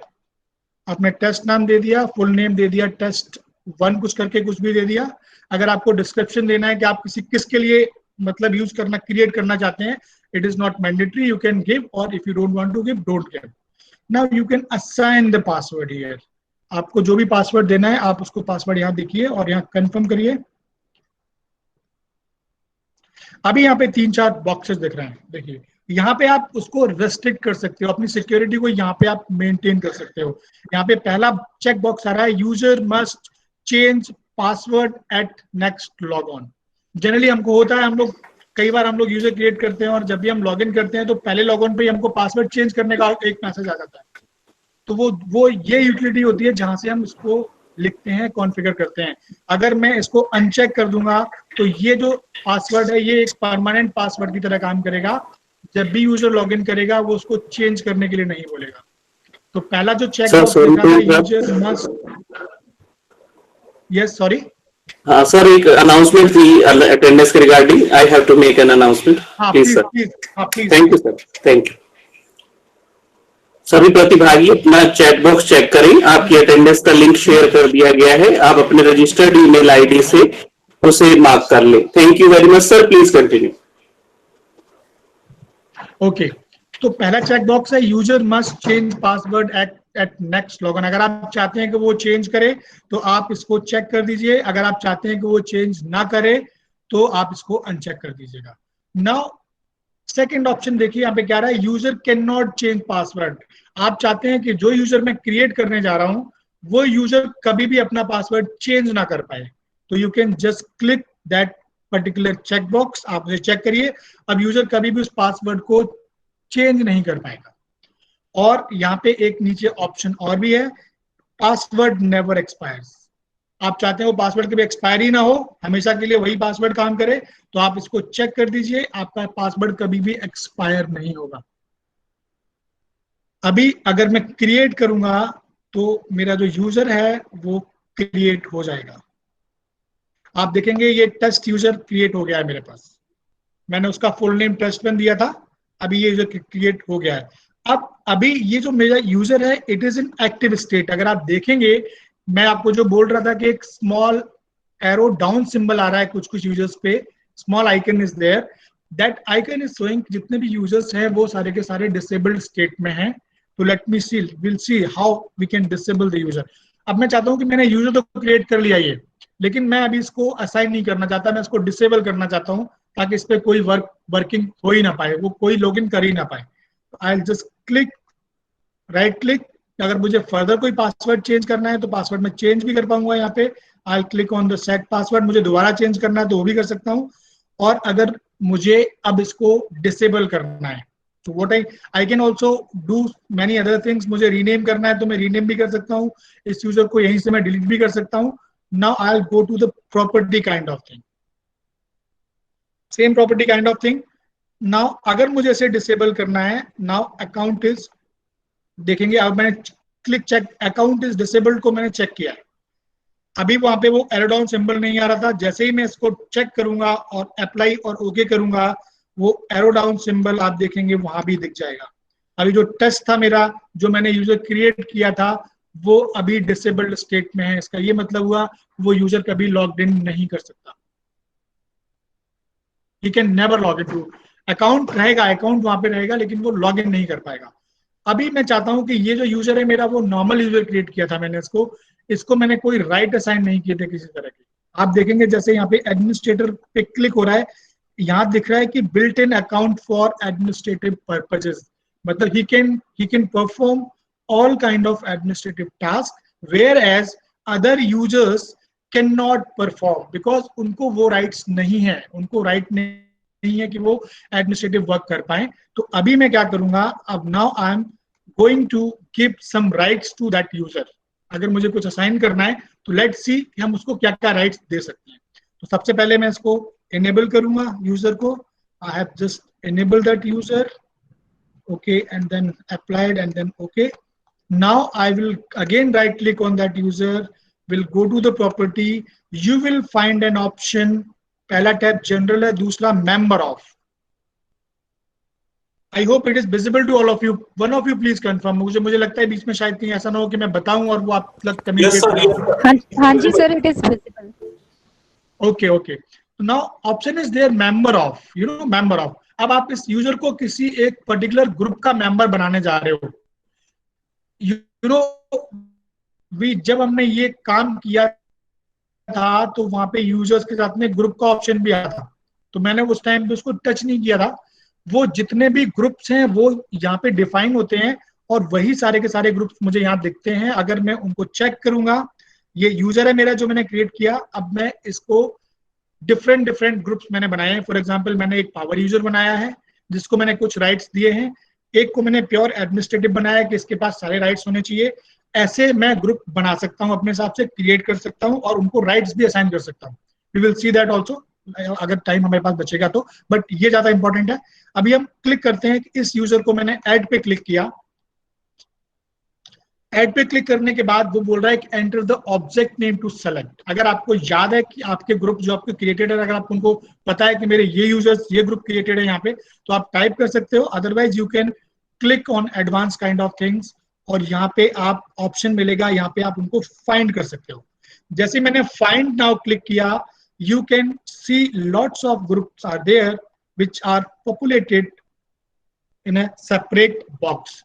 आपने टेस्ट नाम दे दिया, फुल नेम दे दिया टेस्ट 1 कुछ करके कुछ भी दे दिया। अगर आपको डिस्क्रिप्शन देना है कि आप किसके लिए मतलब यूज करना क्रिएट करना चाहते हैं, it is not mandatory, you can give, और if you don't want to give don't give. Now you can assign the password here. आपको जो भी पासवर्ड देना है आप उसको पासवर्ड यहाँ देखिए और यहाँ कंफर्म करिए। अभी यहाँ पे 3-4 बॉक्सेस दिख रहे हैं, देखिए यहाँ पे आप उसको रेस्ट्रिक्ट कर सकते हो, अपनी सिक्योरिटी को यहाँ पे आप मेंटेन कर सकते हो। यहाँ पे पहला चेक बॉक्स आ रहा है, user must change password at next log on. Generally हमको होता है, हम लोग कई बार हम लोग यूजर क्रिएट करते हैं और जब भी हम लॉग इन करते हैं तो पहले लॉग ऑन पे हमको पासवर्ड चेंज करने का एक मैसेज आ जाता है। तो वो ये यूटिलिटी होती है जहां से हम इसको लिखते हैं, कॉन्फ़िगर करते हैं। अगर मैं इसको अनचेक कर दूंगा तो ये जो पासवर्ड है ये एक परमानेंट पासवर्ड की तरह काम करेगा। जब भी यूजर लॉगिन करेगा वो उसको चेंज करने के लिए नहीं बोलेगा। तो पहला जो चेक बॉक्स दिख रहा है, user must, yes sorry sir एक अनाउंसमेंट थी अटेंडेंस के regarding, I have to make an announcement please sir. Thank you sir, thank you. सभी प्रतिभागी अपना चैट बॉक्स चेक करें, आपकी अटेंडेंस का लिंक शेयर कर दिया गया है, आप अपने रजिस्टर्ड ईमेल आईडी से उसे मार्क कर लें। Thank you very much sir, please continue. Okay, तो पहला चेक बॉक्स है user must change password at next login. अगर आप चाहते हैं कि वो चेंज करे तो आप इसको चेक कर दीजिए, अगर आप चाहते हैं कि वो चेंज ना करे तो आप इसको अनचेक कर दीजिएगा। नाउ सेकंड ऑप्शन देखिए यहाँ पे क्या रहा है, user can not change password. आप चाहते हैं कि जो यूजर मैं क्रिएट करने जा रहा हूं वो यूजर कभी भी अपना पासवर्ड चेंज ना कर पाए, तो you can just click that particular check box, आप उसे चेक करिए। अब यूजर कभी भी उस पासवर्ड को चेंज नहीं कर पाएगा। और यहाँ पे एक नीचे ऑप्शन और भी है, पासवर्ड नेवर एक्सपायर्स। आप चाहते हैं वो पासवर्ड कभी एक्सपायर ही ना हो, हमेशा के लिए वही पासवर्ड काम करे, तो आप इसको चेक कर दीजिए, आपका पासवर्ड कभी भी एक्सपायर नहीं होगा। अभी अगर मैं क्रिएट करूंगा तो मेरा जो यूजर है वो क्रिएट हो जाएगा। आप देखेंगे ये टेस्ट यूजर क्रिएट हो गया है मेरे पास, मैंने उसका फुल नेम टेस्टवन दिया था, अभी ये यूजर क्रिएट हो गया है। अब अभी ये जो मेरा यूजर है it is in active state. अगर आप देखेंगे मैं आपको जो बोल रहा था कि एक स्मॉल एरो डाउन सिंबल आ रहा है कुछ कुछ यूजर्स पे, small icon is there, that icon is showing जितने भी यूजर्स हैं वो सारे के सारे डिसेबल्ड स्टेट में हैं। तो let me see, will see how we can disable the user. अब मैं चाहता हूं कि मैंने यूजर तो क्रिएट कर लिया ये, लेकिन मैं अभी इसको असाइन नहीं करना चाहता, मैं इसको डिसेबल करना चाहता हूं ताकि इस पर कोई वर्किंग हो ही ना पाए, वो कोई लॉगिन कर ही ना पाए। आई will just click right click. अगर मुझे फर्दर कोई पासवर्ड चेंज करना है तो पासवर्ड में चेंज भी कर पाऊंगा यहाँ पे। आई click on the set password, मुझे दोबारा चेंज करना है तो वो भी कर सकता हूँ। और अगर मुझे अब इसको डिसेबल करना है तो what I can also do many other things. मुझे रीनेम करना है तो मैं रीनेम भी कर सकता हूँ, इस यूजर को यहीं से मैं डिलीट भी कर सकता हूँ। Now I will go to the property kind of thing, same property kind of thing. Now अगर मुझे इसे डिसेबल करना है, नाउ अकाउंट इज, देखेंगे अब मैंने click check account is disabled को मैंने चेक किया है, अभी वहां पे वो एरो डाउन सिंबल नहीं आ रहा था। जैसे ही मैं इसको चेक करूंगा और अप्लाई और ओके करूंगा वो एरो डाउन सिंबल आप देखेंगे वहां भी दिख जाएगा। अभी जो टेस्ट था मेरा, जो मैंने यूजर क्रिएट किया था, वो अभी डिसेबल्ड स्टेट में है। इसका ये मतलब हुआ वो यूजर कभी लॉग इन नहीं कर सकता, he can never log in to. Account रहेगा, अकाउंट वहां पे रहेगा लेकिन वो लॉग इन नहीं कर पाएगा। अभी मैं चाहता हूं कि ये जो यूजर है मेरा वो नॉर्मल यूजर क्रिएट किया था मैंने, इसको मैंने कोई राइट असाइन नहीं किए थे किसी तरह के। आप देखेंगे जैसे यहाँ पे एडमिनिस्ट्रेटर पे क्लिक हो रहा है, यहाँ दिख रहा है कि built in account for administrative purposes, मतलब he can perform all kind of administrative task whereas other users can not perform, because उनको वो राइट्स नहीं है, उनको राइट नहीं है कि वो एडमिनिस्ट्रेटिव वर्क कर पाए। तो अभी मैं क्या करूंगा, अब now I am going to give some rights to that user. अगर मुझे कुछ असाइन करना है तो लेट्स सी कि हम उसको क्या क्या राइट्स दे सकते हैं। तो सबसे पहले मैं इसको इनेबल करूंगा यूजर को, I have just enable that user, okay and then applied and then okay. Now I will again right click on that user, will go to the property, you will find an option, पहला tab general है, दूसरा member of. I hope it is visible to all of you, one of you please confirm. मुझे लगता है बीच में शायद कहीं ऐसा ना हो कि मैं बताऊं और वो आप तक कम्युनिकेट ना हो। हाँ जी sir, it is visible. Okay okay, now option is there member of, you know member of. अब आप इस यूजर को किसी एक पर्टिकुलर ग्रुप का मेंबर बनाने जा रहे हो। यू नो जब हमने ये काम किया था तो वहां पे यूजर्स के साथ में ग्रुप का ऑप्शन भी आया था, तो मैंने उस टाइम पे उसको टच नहीं किया था। वो जितने भी ग्रुप्स हैं वो यहाँ पे डिफाइन होते हैं और वही सारे के सारे ग्रुप्स मुझे यहाँ दिखते हैं। अगर मैं उनको चेक करूंगा, ये यूजर है मेरा जो मैंने क्रिएट किया, अब मैं इसको डिफरेंट ग्रुप्स मैंने बनाए हैं। फॉर एग्जांपल मैंने एक पावर यूजर बनाया है जिसको मैंने कुछ राइट्स दिए हैं, एक को मैंने प्योर एडमिनिस्ट्रेटिव बनाया कि इसके पास सारे राइट्स होने चाहिए। ऐसे मैं ग्रुप बना सकता हूं, अपने हिसाब से क्रिएट कर सकता हूं और उनको राइट्स भी असाइन कर सकता हूं। We will see that also अगर टाइम हमारे पास बचेगा तो, बट ये ज्यादा इंपॉर्टेंट है। अभी हम क्लिक करते हैं कि इस यूजर को मैंने ऐड पे क्लिक किया, ऐड पे क्लिक करने के बाद वो बोल रहा है कि enter the object name to select. अगर आपको याद है कि आपके ग्रुप जो आपके क्रिएटेड है, अगर आप उनको पता है कि मेरे ये यूजर्स ये ग्रुप क्रिएटेड है यहाँ पे, तो आप टाइप कर सकते हो, otherwise you can click on advance kind of things और यहाँ पे आप ऑप्शन मिलेगा, यहाँ पे आप उनको फाइंड कर सकते हो। जैसे मैंने फाइंड नाउ क्लिक किया, you can see lots of groups are there which are populated in a separate box.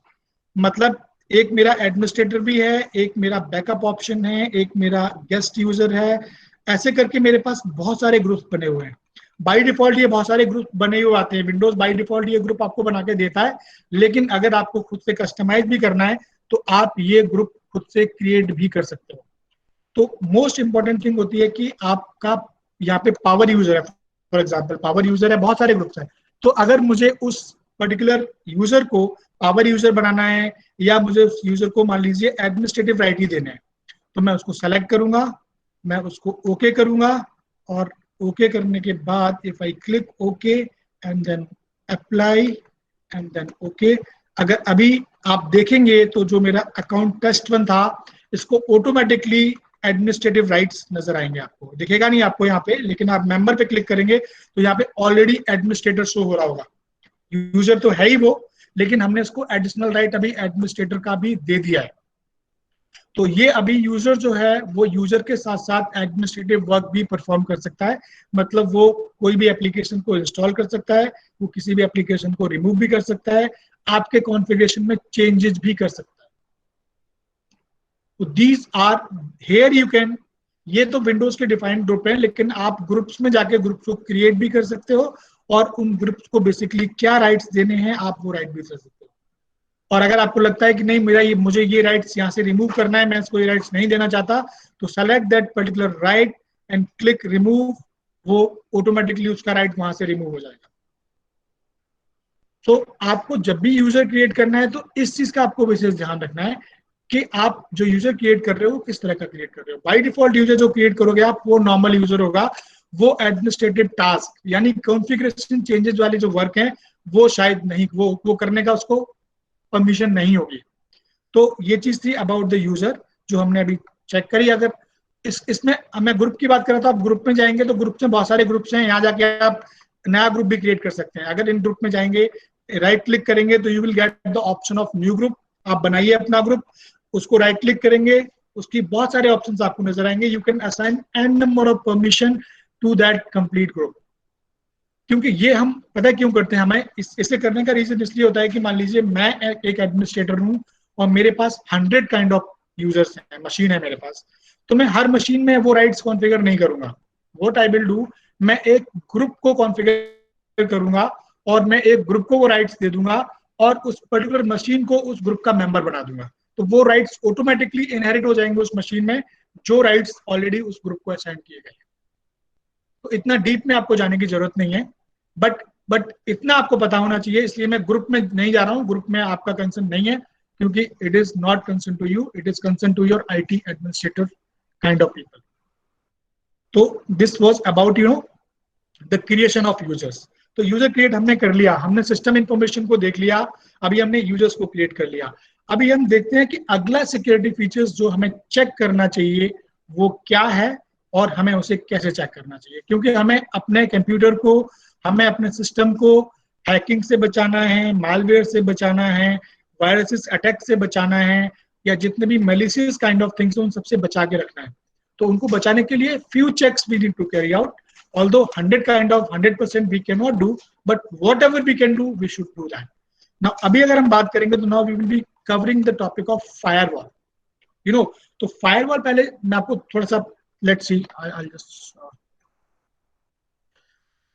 मतलब एक मेरा एडमिनिस्ट्रेटर भी है, एक मेरा बैकअप ऑप्शन है, एक मेरा गेस्ट यूजर है, ऐसे करके मेरे पास बहुत सारे ग्रुप्स बने हुए हैं। बाय डिफॉल्ट ये बहुत सारे ग्रुप बने हुए आते हैं, विंडोज बाय डिफॉल्ट ये ग्रुप आपको बना के देता है, लेकिन अगर आपको खुद से कस्टमाइज भी करना है तो आप ये ग्रुप खुद से क्रिएट भी कर सकते हो। तो मोस्ट इंपॉर्टेंट थिंग होती है कि आपका यहाँ पे पावर यूजर है, फॉर एग्जाम्पल पावर यूजर है, बहुत सारे ग्रुप्स हैं, तो अगर मुझे उस पर्टिकुलर यूजर को पावर यूजर बनाना है या मुझे उस यूजर को मान लीजिए एडमिनिस्ट्रेटिव राइट ही देने हैं, तो मैं उसको सेलेक्ट करूंगा, मैं उसको ओके करूंगा, और ओके करने के बाद if I click okay and then apply and then okay, अगर अभी आप देखेंगे तो जो मेरा अकाउंट टेस्ट1 था इसको ऑटोमेटिकली एडमिनिस्ट्रेटिव राइट्स नजर आएंगे, आपको दिखेगा नहीं आपको यहाँ पे, लेकिन आप मेंबर पे क्लिक करेंगे तो यहाँ पे ऑलरेडी एडमिनिस्ट्रेटर शो हो रहा होगा। यूजर तो है ही वो, लेकिन हमने इसको एडिशनल राइट अभी एडमिनिस्ट्रेटर का भी दे दिया है। तो ये अभी यूजर जो है वो यूजर के साथ साथ एडमिनिस्ट्रेटिव वर्क भी परफॉर्म कर सकता है। मतलब वो कोई भी एप्लीकेशन को इंस्टॉल कर सकता है, वो किसी भी एप्लीकेशन को रिमूव भी कर सकता है, आपके कॉन्फ़िगरेशन में चेंजेस भी कर सकता है। तो these are here you can, ये तो विंडोज के डिफाइंड ग्रुप है, लेकिन आप ग्रुप्स में जाके ग्रुप्स को क्रिएट भी कर सकते हो और उन ग्रुप्स को बेसिकली क्या राइट्स देने हैं आप वो राइट भी कर सकते हो। और अगर आपको लगता है कि नहीं मुझे ये राइट्स यहाँ से रिमूव करना है, मैं इसको ये राइट्स नहीं देना चाहता, तो select that particular right and click remove, वो ऑटोमेटिकली उसका राइट वहां से रिमूव हो जाएगा। तो आपको जब भी यूजर क्रिएट करना है तो इस चीज का आपको विशेष ध्यान रखना है कि आप जो यूजर क्रिएट कर रहे हो किस तरह का क्रिएट कर रहे हो। बाय डिफॉल्ट यूजर जो क्रिएट करोगे आप वो नॉर्मल यूजर होगा, वो एडमिनिस्ट्रेटिव टास्क यानी कॉन्फ़िगरेशन चेंजेस वाले जो वर्क हैं वो शायद नहीं, वो करने का उसको परमिशन नहीं होगी। तो ये चीज थी अबाउट द यूजर जो हमने अभी चेक करी। अगर इसमें मैं ग्रुप की बात कर रहा था, आप ग्रुप में जाएंगे तो ग्रुप में बहुत सारे ग्रुप्स हैं, यहाँ जाके आप नया ग्रुप भी क्रिएट कर सकते हैं। अगर इन ग्रुप में जाएंगे राइट क्लिक करेंगे तो you will get the option of new group, आप बनाइए अपना ग्रुप, उसको राइट क्लिक करेंगे, उसकी बहुत सारे ऑप्शंस आपको नजर आएंगे, you can assign an number of permission to that complete group. क्योंकि ये हम पता है क्यों करते हैं, हमें इसे करने का रीजन इसलिए होता है कि मान लीजिए मैं एक एडमिनिस्ट्रेटर हूँ और मेरे पास 100 काइंड ऑफ यूजर्स हैं, मशीन है मेरे पास, तो मैं हर मशीन में वो राइट्स कॉन्फ़िगर नहीं करूंगा। व्हाट आई विल डू, मैं एक ग्रुप को कॉन्फ़िगर करूंगा और मैं एक ग्रुप को वो राइट्स दे दूंगा और उस पर्टिकुलर मशीन को उस ग्रुप का मेंबर बना दूंगा, तो वो राइट्स ऑटोमेटिकली इनहेरिट हो जाएंगे उस मशीन में जो राइट्स ऑलरेडी उस ग्रुप को असाइन किए गए। तो इतना डीप में आपको जाने की जरूरत नहीं है, बट इतना आपको पता होना चाहिए, इसलिए मैं ग्रुप में नहीं जा रहा हूँ, ग्रुप में आपका कंसर्न नहीं है क्योंकि it is not concern to you, it is concern to your IT administrator kind of people. तो this was about the creation of users. तो यूजर क्रिएट हमने कर लिया, हमने सिस्टम इंफॉर्मेशन को देख लिया, अभी हमने यूजर्स को क्रिएट कर लिया। अभी हम देखते हैं कि अगला सिक्योरिटी फीचर्स जो हमें चेक करना चाहिए वो क्या है और हमें उसे कैसे चेक करना चाहिए, क्योंकि हमें अपने कंप्यूटर को, हमें अपने सिस्टम को हैकिंग से बचाना है, मालवेयर से बचाना है, वायरसेस अटैक से बचाना है, या जितने भी मैलिशियस काइंड ऑफ थिंग्स उन सबसे बचा के रखना है। तो उनको बचाने के लिए few checks we need to carry out, although 100% we cannot do, but whatever we can do we should do that. Now अभी अगर हम बात करेंगे तो now we will be covering the topic of firewall, तो firewall पहले मैं आपको थोड़ा सा let's see, I'll just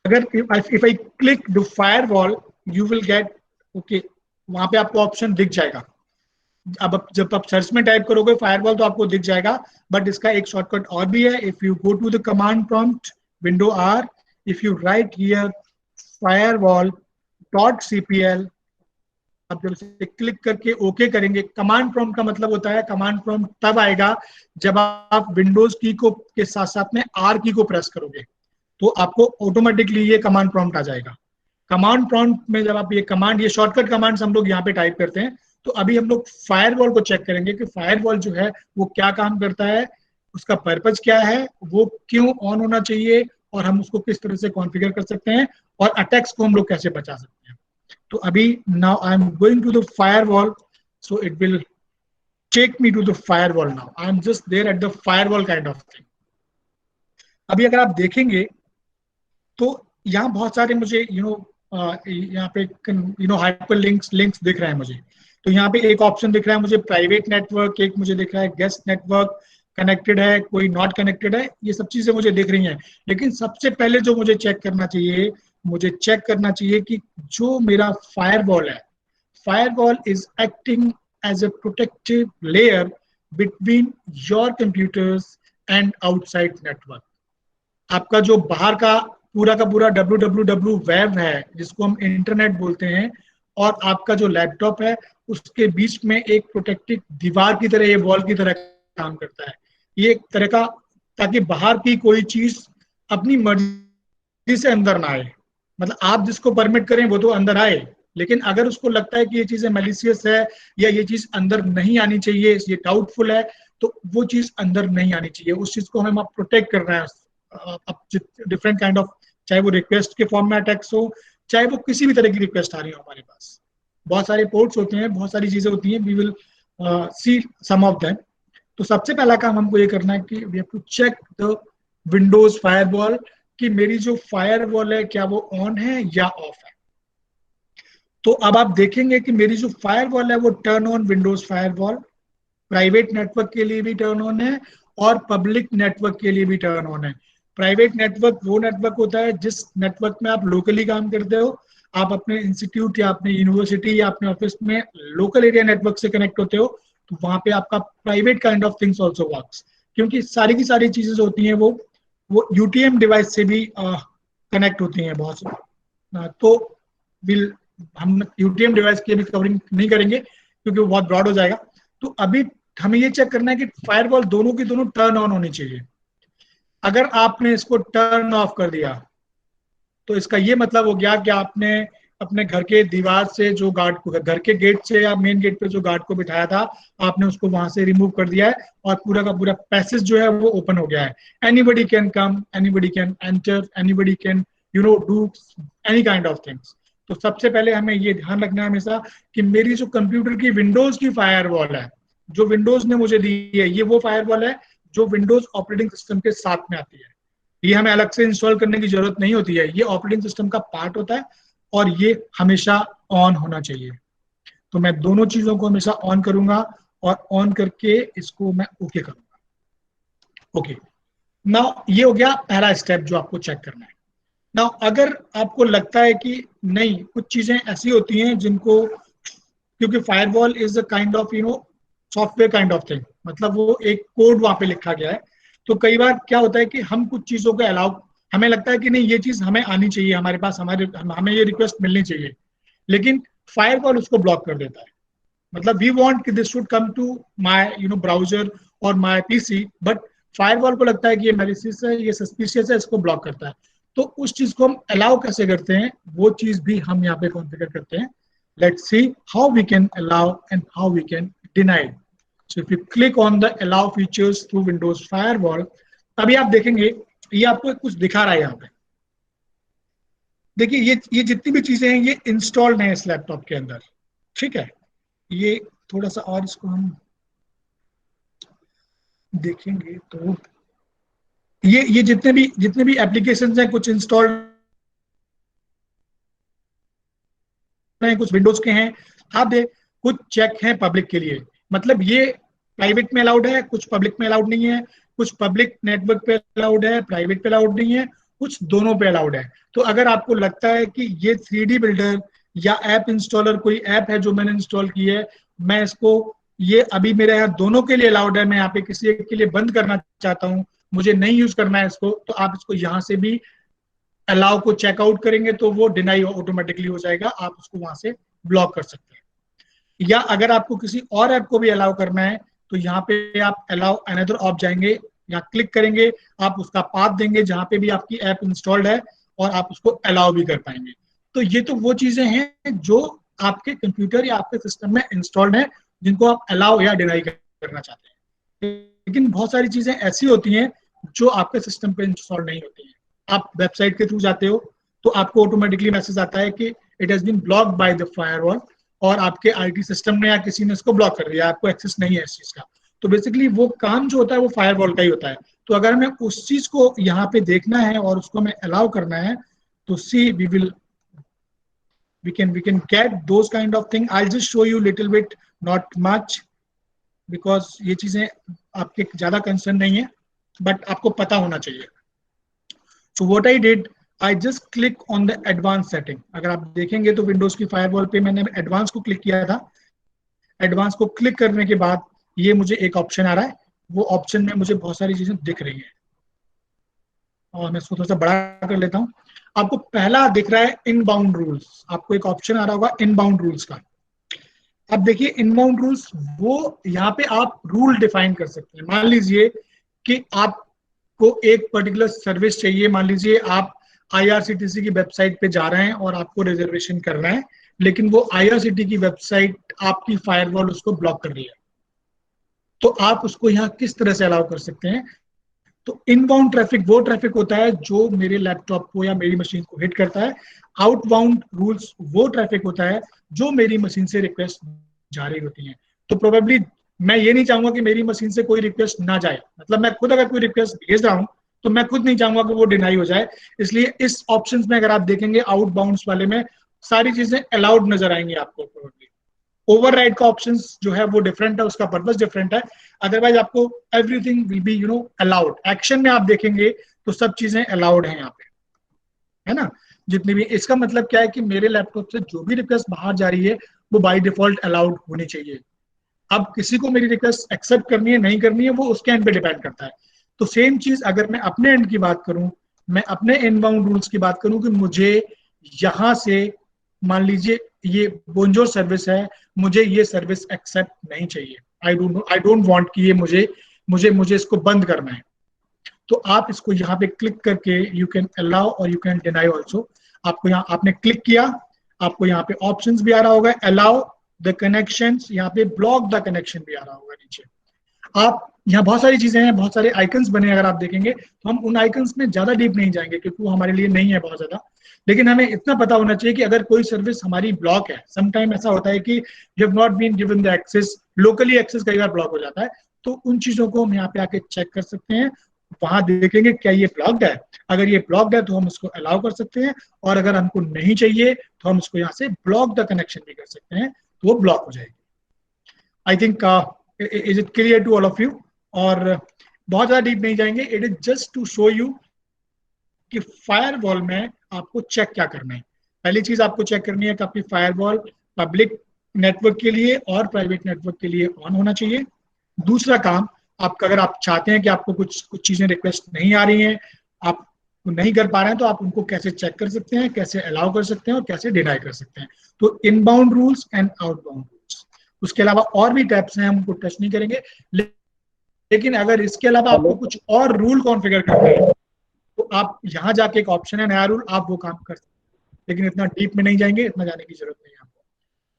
अगर if I click the firewall you will get okay, वहां पे आपको ऑप्शन दिख जाएगा। अब जब आप सर्च में टाइप करोगे फायरवॉल तो आपको दिख जाएगा, बट इसका एक शॉर्टकट और भी है। If you go to the command prompt window or, if you write here firewall.cpl, अब जब इसे क्लिक करके ओके करेंगे, कमांड प्रॉम्प्ट का मतलब होता है, कमांड प्रॉम्प्ट तब आएगा जब आप विंडोज की को के साथ साथ में आर की को प्रेस करोगे तो आपको ऑटोमेटिकली ये कमांड प्रॉम्प्ट आ जाएगा। कमांड प्रॉम्प्ट में जब आप ये कमांड, ये शॉर्टकट कमांड्स हम लोग यहाँ पे टाइप करते हैं, तो अभी हम लोग फायरवॉल को चेक करेंगे कि फायरवॉल जो है वो क्या काम करता है, उसका पर्पज क्या है, वो क्यों ऑन होना चाहिए और हम उसको किस तरह से कॉन्फ़िगर कर सकते हैं और अटैक्स को हम लोग कैसे बचा सकते हैं। तो अभी now I am going to the firewall, so it will take me to the firewall. Now I am just there at the firewall kind of thing. अभी अगर आप देखेंगे तो यहाँ बहुत सारे मुझे यहाँ पे हाइपर लिंक्स दिख रहे हैं मुझे। तो यहाँ पे एक ऑप्शन दिख रहा है मुझे प्राइवेट नेटवर्क, एक मुझे दिख रहा है गेस्ट नेटवर्क, कनेक्टेड है कोई नॉट कनेक्टेड है, ये सब चीजें मुझे दिख रही हैं। लेकिन सबसे पहले जो मुझे चेक करना चाहिए कि जो मेरा firewall is acting as a protective layer between your computers and outside network. आपका जो बाहर का पूरा www वेब है, जिसको हम इंटरनेट बोलते हैं, और आपका जो लैपटॉप है, उसके बीच में एक प्रोटेक्टिव दीवार की तरह, ये वॉल की तरह काम करता है। ये एक तरह का, ताकि बाहर की कोई चीज अपनी मर्जी से अंदर ना आए। मतलब आप जिसको परमिट करें वो तो अंदर आए, लेकिन अगर उसको लगता है कि ये चीजें मैलिशियस है या ये चीज अंदर नहीं आनी चाहिए, ये डाउटफुल है, तो वो चीज अंदर नहीं आनी चाहिए। उस चीज को हमें प्रोटेक्ट करना है। डिफरेंट काइंड ऑफ, चाहे वो रिक्वेस्ट के फॉर्म में अटैक्स हो, चाहे वो किसी भी तरह की रिक्वेस्ट आ रही हो, हमारे पास बहुत सारे पोर्ट्स होते हैं, बहुत सारी चीजें होती हैं। We will see some of them. तो सबसे पहला काम हमको ये करना है कि we have to check the Windows firewall, कि मेरी जो फायरवॉल है क्या वो ऑन है या ऑफ है। तो अब आप देखेंगे कि मेरी जो फायरवॉल है वो turn on Windows firewall, private network के लिए भी टर्न ऑन है और पब्लिक नेटवर्क के लिए भी टर्न ऑन है। प्राइवेट नेटवर्क वो नेटवर्क होता है जिस नेटवर्क में आप लोकली काम करते हो, आप अपने इंस्टीट्यूट या अपने यूनिवर्सिटी या अपने ऑफिस में लोकल एरिया नेटवर्क से कनेक्ट होते हो, तो वहां पे आपका private kind of things also works, क्योंकि सारी की सारी चीजें होती हैं वो यूटीएम डिवाइस से भी कनेक्ट होती हैं बहुत सारी। तो हम यूटीएम डिवाइस की भी कवरिंग नहीं करेंगे क्योंकि वो बहुत ब्रॉड हो जाएगा। तो अभी हमें ये चेक करना है कि फायरवॉल दोनों की दोनों टर्न ऑन होनी चाहिए। अगर आपने इसको टर्न ऑफ कर दिया तो इसका ये मतलब हो गया कि आपने अपने घर के दीवार से जो गार्ड को, घर के गेट से या मेन गेट पे जो गार्ड को बिठाया था, आपने उसको वहां से रिमूव कर दिया है और पूरा का पूरा पैसेज जो है वो ओपन हो गया है। Anybody can come, anybody can enter, anybody can do any kind of things. तो सबसे पहले हमें ये ध्यान रखना है हमेशा कि मेरी जो कंप्यूटर की विंडोज की फायरवॉल है, जो विंडोज ने मुझे दी है, ये वो फायरवॉल है जो विंडोज ऑपरेटिंग सिस्टम के साथ में आती है। ये हमें अलग से इंस्टॉल करने की जरूरत नहीं होती है, ये ऑपरेटिंग सिस्टम का पार्ट होता है और ये हमेशा ऑन होना चाहिए। तो मैं दोनों चीजों को हमेशा ऑन करूंगा और ऑन करके इसको मैं ओके करूंगा। ओके, नाउ ये हो गया पहला स्टेप जो आपको चेक करना है। नाउ अगर आपको लगता है कि नहीं, कुछ चीजें ऐसी होती हैं जिनको, क्योंकि firewall is a kind of software kind of thing, मतलब वो एक कोड वहां पे लिखा गया है। तो कई बार क्या होता है कि हम कुछ चीजों को अलाउ, हमें लगता है कि नहीं ये चीज हमें आनी चाहिए, हमारे पास हमें ये रिक्वेस्ट मिलनी चाहिए, लेकिन फायरवॉल उसको ब्लॉक कर देता है। मतलब वी वांट कि this should come to my browser और माय पीसी, बट फायरवॉल को लगता है कि ये मैलिशियस है, ये सस्पिशियस है, इसको ब्लॉक करता है। तो उस चीज को हम अलाउ कैसे करते हैं, वो चीज भी हम यहाँ पे कॉन्फ़िगर करते हैं। Let's see how we can allow and how we can deny. So if you click on the allow features through Windows Firewall, अभी आप देखेंगे ये आपको कुछ दिखा रहा है यहाँ पे। देखिए ये जितनी भी चीजें हैं ये इंस्टॉल्ड हैं इस लैपटॉप के अंदर, ठीक है। ये थोड़ा सा और इसको हम देखेंगे तो ये जितने भी एप्लीकेशंस हैं, कुछ इंस्टॉल्ड हैं, कुछ विंडोज के हैं, आप देख कुछ चेक हैं पब्लिक के लिए। मतलब ये प्राइवेट में अलाउड है, कुछ पब्लिक में अलाउड नहीं है, कुछ पब्लिक नेटवर्क पे अलाउड है, प्राइवेट पे अलाउड नहीं है, कुछ दोनों पे अलाउड है। तो अगर आपको लगता है कि ये 3D बिल्डर या ऐप इंस्टॉलर कोई ऐप है जो मैंने इंस्टॉल की है, मैं इसको, ये अभी मेरे यहाँ दोनों के लिए अलाउड है, मैं यहाँ पे किसी एक के लिए बंद करना चाहता हूँ, मुझे नहीं यूज करना है इसको, तो आप इसको यहाँ से भी अलाउ को चेकआउट करेंगे तो वो डिनाई ऑटोमेटिकली हो जाएगा, आप उसको वहां से ब्लॉक कर सकते हैं। या अगर आपको किसी और ऐप को भी अलाउ करना है तो यहाँ पे आप अलाउ अनदर ऑप जाएंगे, यहाँ क्लिक करेंगे, आप उसका पाथ देंगे जहां पे भी आपकी ऐप इंस्टॉल्ड है और आप उसको अलाउ भी कर पाएंगे। तो ये तो वो चीजें हैं जो आपके कंप्यूटर या आपके सिस्टम में इंस्टॉल्ड है, जिनको आप अलाउ या डिनाई करना चाहते हैं। लेकिन बहुत सारी चीजें ऐसी होती हैं जो आपके सिस्टम पे इंस्टॉल नहीं होती हैं। आप वेबसाइट के थ्रू जाते हो तो आपको ऑटोमेटिकली मैसेज आता है कि it has been blocked by the firewall, और आपके आईटी सिस्टम ने या किसी ने इसको ब्लॉक कर दिया, आपको एक्सेस नहीं है इस चीज का। तो बेसिकली वो काम जो होता है वो फायरवॉल का ही होता है। तो अगर हमें उस चीज को यहाँ पे देखना है और उसको हमें अलाउ करना है, तो see we will we can get those kind of thing. I'll just show you little bit, not much, because ये चीजें आपके ज्यादा कंसर्न नहीं है, बट आपको पता होना चाहिए. So what I did, I just click on the advanced setting. अगर आप देखेंगे तो विंडोज की फायरवॉल पे मैंने एडवांस को क्लिक किया था. एडवांस को क्लिक करने के बाद ये मुझे एक ऑप्शन आ रहा है, वो ऑप्शन में मुझे बहुत सारी चीजें दिख रही हैं, और मैं इसको थोड़ा सा बड़ा कर लेता हूँ. आपको पहला दिख रहा है इनबाउंड रूल्स. आपको एक ऑप्शन आ रहा होगा इनबाउंड रूल्स का. अब देखिए इनबाउंड रूल्स, वो यहाँ पे आप रूल डिफाइन कर सकते हैं. मान लीजिए कि आपको एक पर्टिकुलर सर्विस चाहिए. मान लीजिए आप IRCTC की वेबसाइट पे जा रहे हैं और आपको रिजर्वेशन करना है, लेकिन वो IRCTC की वेबसाइट आपकी फायरवॉल उसको ब्लॉक कर रही है. तो आप उसको यहाँ किस तरह से अलाउ कर सकते हैं? तो इनबाउंड ट्रैफिक वो ट्रैफिक होता है जो मेरे लैपटॉप को या मेरी मशीन को हिट करता है. आउटबाउंड रूल्स वो ट्रैफिक होता है जो मेरी मशीन से रिक्वेस्ट जा रही होती है. तो प्रोबेबली मैं ये नहीं चाहूंगा कि मेरी मशीन से कोई रिक्वेस्ट ना जाए. मतलब मैं खुद अगर कोई रिक्वेस्ट भेज रहा हूं तो मैं खुद नहीं चाहूंगा कि वो डिनाई हो जाए. इसलिए इस ऑप्शंस में अगर आप देखेंगे आउटबाउंड्स वाले में सारी चीजें अलाउड नजर आएंगी आपको. प्रोबेबली ओवरराइड का ऑप्शंस जो है वो डिफरेंट है, उसका पर्पस डिफरेंट है. अदरवाइज आपको everything will be allowed. Action में आप देखेंगे तो सब चीजें अलाउड हैं यहाँ पे, है ना, जितनी भी. इसका मतलब क्या है कि मेरे लैपटॉप से जो भी रिक्वेस्ट बाहर जा रही है वो बाय डिफॉल्ट अलाउड होनी चाहिए. अब किसी को मेरी रिक्वेस्ट एक्सेप्ट करनी है नहीं करनी है वो उसके एंड पे डिपेंड करता है. तो सेम चीज अगर मैं अपने एंड की बात करूं, मैं अपने इनबाउंड रूल्स की बात करूं कि मुझे यहां से, मान लीजिए ये बोंजोर सर्विस है, मुझे ये सर्विस एक्सेप्ट नहीं चाहिए. आई डोंट वांट कि ये मुझे इसको बंद करना है. तो आप इसको यहाँ पे क्लिक करके यू कैन अलाउ और यू कैन डिनाई ऑल्सो. आपको यहाँ आपने क्लिक किया, आपको यहाँ पे ऑप्शंस भी आ रहा होगा, अलाउ द कनेक्शंस, यहाँ पे ब्लॉक द कनेक्शन भी आ रहा होगा नीचे. आप यहाँ बहुत सारी चीजें हैं, बहुत सारे आइकन्स बने. अगर आप देखेंगे तो हम उन आइकन्स में ज्यादा डीप नहीं जाएंगे क्योंकि वो हमारे लिए नहीं है बहुत ज्यादा. लेकिन हमें इतना पता होना चाहिए कि अगर कोई सर्विस हमारी ब्लॉक है, समटाइम ऐसा होता है कि you have not been given the access, locally access कई बार ब्लॉक हो जाता है. तो उन चीजों को हम यहाँ पे आके चेक कर सकते हैं. वहां देखेंगे क्या ये ब्लॉक्ड है. अगर ये ब्लॉक्ड है तो हम इसको अलाउ कर सकते हैं, और अगर हमको नहीं चाहिए तो हम इसको यहाँ से ब्लॉक द कनेक्शन भी कर सकते हैं, तो वो ब्लॉक हो जाएगी. I think is it clear to all of you? और बहुत ज्यादा डीप नहीं जाएंगे. It is just to show you कि फायरवॉल में आपको चेक क्या करना है. पहली चीज आपको चेक करनी है कि आपकी फायरवॉल पब्लिक नेटवर्क के लिए और प्राइवेट नेटवर्क के लिए ऑन होना चाहिए. दूसरा काम आपका, अगर आप चाहते हैं कि आपको कुछ चीजें रिक्वेस्ट नहीं आ रही हैं, आप नहीं कर पा रहे हैं, तो आप उनको कैसे चेक कर सकते हैं, कैसे अलाउ कर सकते हैं और कैसे डिनाई कर सकते हैं. तो inbound rules and outbound rules. उसके अलावा और भी टैब्स हैं, हम उनको टच नहीं करेंगे. लेकिन अगर इसके अलावा आपको कुछ और रूल कॉन्फ़िगर करना है तो आप यहाँ जाके एक ऑप्शन है नया रूल, आप वो काम कर सकते हैं. लेकिन इतना डीप में नहीं जाएंगे, इतना जाने की जरूरत नहीं है आपको.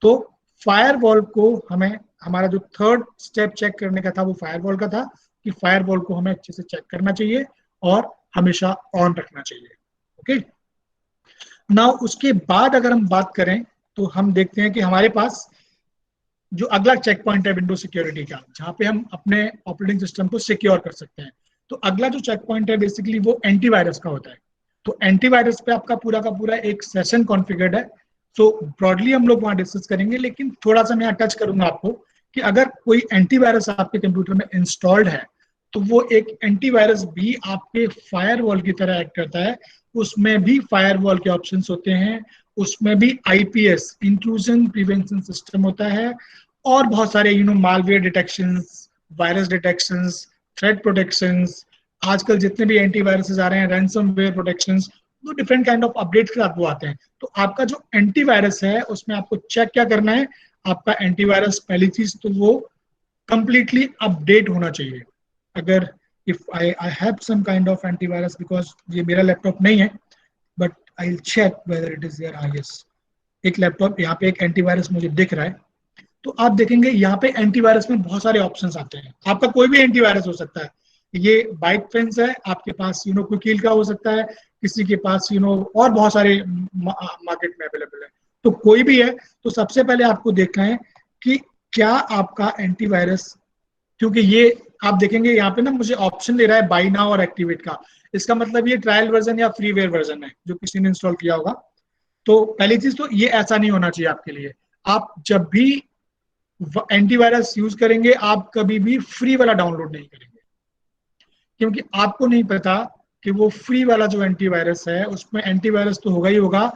तो फायरवॉल को हमें, हमारा जो थर्ड स्टेप चेक करने का था वो फायरवॉल का था कि फायरवॉल को हमें अच्छे से चेक करना चाहिए और हमेशा ऑन रखना चाहिए. ओके, नाउ उसके बाद अगर हम बात करें तो हम देखते हैं कि हमारे पास जो अगला चेक पॉइंट है विंडो सिक्योरिटी का, जहां पे हम अपने ऑपरेटिंग सिस्टम को सिक्योर कर सकते हैं. तो अगला जो चेक पॉइंट है बेसिकली वो एंटीवायरस का होता है. तो एंटीवायरस पे आपका पूरा का पूरा एक सेशन कॉन्फ़िगर्ड है. तो ब्रॉडली हम लोग वहां डिस्कस करेंगे, लेकिन थोड़ा सा मैं यहाँ टच करूंगा आपको कि अगर कोई एंटीवायरस आपके कंप्यूटर में इंस्टॉल्ड है तो वो एक एंटीवायरस भी आपके फायरवॉल की तरह एक्ट करता है. उसमें भी फायरवॉल के ऑप्शंस होते हैं, उसमें भी IPS इंट्रूजन प्रिवेंशन सिस्टम होता है, और बहुत सारे malware detections, virus detections, threat protections. आजकल जितने भी एंटीवायरसेस आ रहे हैं, रैंसमवेयर प्रोटेक्शंस, तो डिफरेंट काइंड ऑफ अपडेट्स के साथ वो आते हैं. तो आपका जो एंटीवायरस है उसमें आपको चेक क्या करना है, आपका एंटीवायरस पहली चीज तो वो कंप्लीटली अपडेट होना चाहिए. अगर if I have some kind of antivirus, because ये मेरा लैपटॉप नहीं है, but I will check whether it is there. Yes, एक लैपटॉप यहाँ पे एक एंटीवायरस मुझे दिख रहा है. तो आप देखेंगे यहाँ पे एंटीवायरस में बहुत सारे ऑप्शंस आते हैं. आपका कोई भी एंटीवायरस हो सकता है. ये बाइट फेंस है, आपके पास क्विकिल का हो सकता है, किसी के पास और बहुत सारे मार्केट में अवेलेबल है. तो कोई भी है, तो सबसे पहले आपको देखना है कि क्या आपका एंटीवायरस, क्योंकि ये आप देखेंगे यहाँ पे ना मुझे ऑप्शन दे रहा है बाय नाउ और एक्टिवेट का. इसका मतलब ये ट्रायल वर्जन या फ्रीवेयर वर्जन है जो किसी ने इंस्टॉल किया होगा. तो पहली चीज तो ये ऐसा नहीं होना चाहिए आपके लिए। आप जब भी एंटीवायरस यूज करेंगे आप कभी भी फ्री वाला डाउनलोड नहीं करेंगे, क्योंकि आपको नहीं पता कि वो फ्री वाला जो एंटीवायरस है उसमें एंटीवायरस तो होगा ही होगा,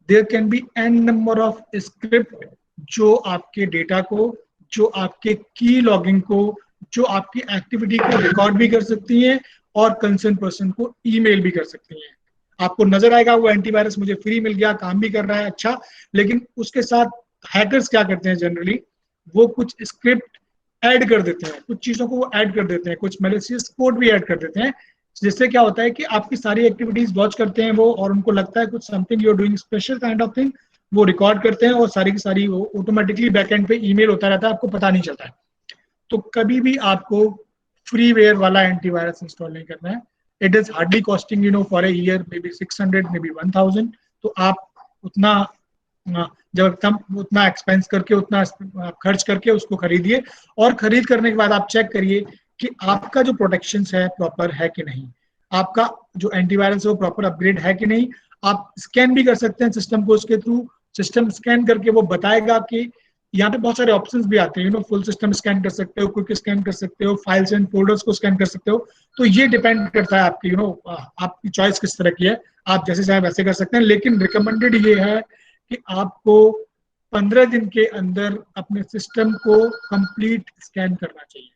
there can be an number of script जो आपके डेटा को, जो आपके की लॉगिंग को, जो आपकी एक्टिविटी को रिकॉर्ड भी कर सकती हैं और कंसर्न पर्सन को ईमेल भी कर सकती हैं। आपको नजर आएगा वो एंटीवायरस मुझे फ्री मिल गया, काम भी कर रहा है, अच्छा, लेकिन उसके साथ हैकर्स क्या करते हैं जनरली, वो कुछ स्क्रिप्ट ऐड कर देते हैं, कुछ चीजों को वो ऐड कर देते हैं, कुछ मैलिशियस कोड भी ऐड कर देते हैं, जिससे क्या होता है कि आपकी सारी एक्टिविटीज वॉच करते हैं वो, और उनको लगता है कुछ something you are doing special kind of thing, वो रिकॉर्ड करते हैं और सारी की सारी वो ऑटोमेटिकली बैकएंड पे ईमेल होता रहता है, आपको पता नहीं चलता है। तो कभी भी आपको फ्रीवेयर वाला एंटीवायरस इंस्टॉल नहीं करना है। It is hardly costing for a year may be 600 may be 1000। तो आप उतना जब तक उतना एक्सपेंस करके, उतना खर्च करके उसको खरीदिए, और खरीद करने के बाद आप चेक करिए कि आपका जो प्रोटेक्शन है प्रॉपर है कि नहीं, आपका जो एंटीवायरस है वो प्रॉपर अपग्रेड है कि नहीं। आप स्कैन भी कर सकते हैं सिस्टम को, उसके थ्रू सिस्टम स्कैन करके वो बताएगा कि यहाँ पे बहुत सारे ऑप्शंस भी आते हैं, फुल सिस्टम स्कैन कर सकते हो, क्विक स्कैन कर सकते हो, फाइल्स एंड फोल्डर्स को स्कैन कर सकते हो। तो ये डिपेंड करता है आपकी आपकी चॉइस किस तरह की है, आप जैसे चाहे वैसे कर सकते हैं, लेकिन रिकमेंडेड ये है कि आपको 15 दिन के अंदर अपने सिस्टम को कंप्लीट स्कैन करना चाहिए,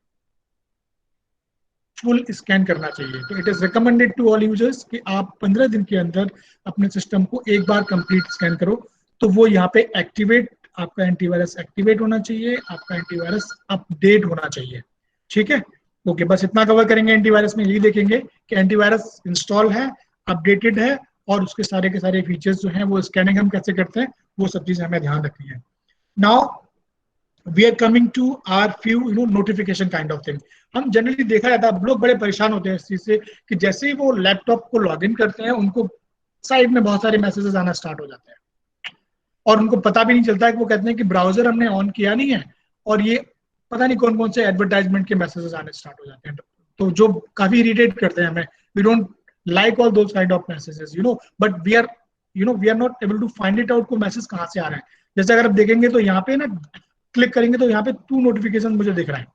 फुल स्कैन करना चाहिए। तो it is recommended to all users कि आप 15 दिन के अंदर अपने सिस्टम को एक बार कंप्लीट स्कैन करो। तो वो यहाँ पे एक्टिवेट, आपका एंटीवायरस एक्टिवेट होना चाहिए, आपका एंटीवायरस अपडेट होना चाहिए। ठीक है, ओके, बस इतना कवर करेंगे एंटीवायरस में। यही देखेंगे कि एंटीवायरस इंस्टॉल है, अपडेटेड है, और उसके सारे के सारे फीचर्स जो हैं वो स्कैनिंग हम कैसे करते हैं वो सब चीजें हमें ध्यान रखनी है। Now we are coming to our few notification kind of thing. हम जनरली देखा जाता है लोग बड़े परेशान होते हैं इस चीज से कि जैसे ही वो लैपटॉप को लॉग इन करते हैं उनको साइड में बहुत सारे मैसेजेस आना स्टार्ट हो जाते हैं, और उनको पता भी नहीं चलता है कि वो कहते हैं कि ब्राउजर हमने ऑन किया नहीं है, और ये पता नहीं कौन कौन से एडवर्टाइजमेंट के मैसेजेस आने स्टार्ट हो जाते हैं, तो जो काफी इरिटेट करते हैं हमें। We don't like all those kind of messages but we are not able to find it out को मैसेज कहाँ से आ रहे हैं। जैसे अगर आप देखेंगे तो यहाँ पे ना क्लिक करेंगे तो यहाँ पे 2 नोटिफिकेशन मुझे दिख रहा है,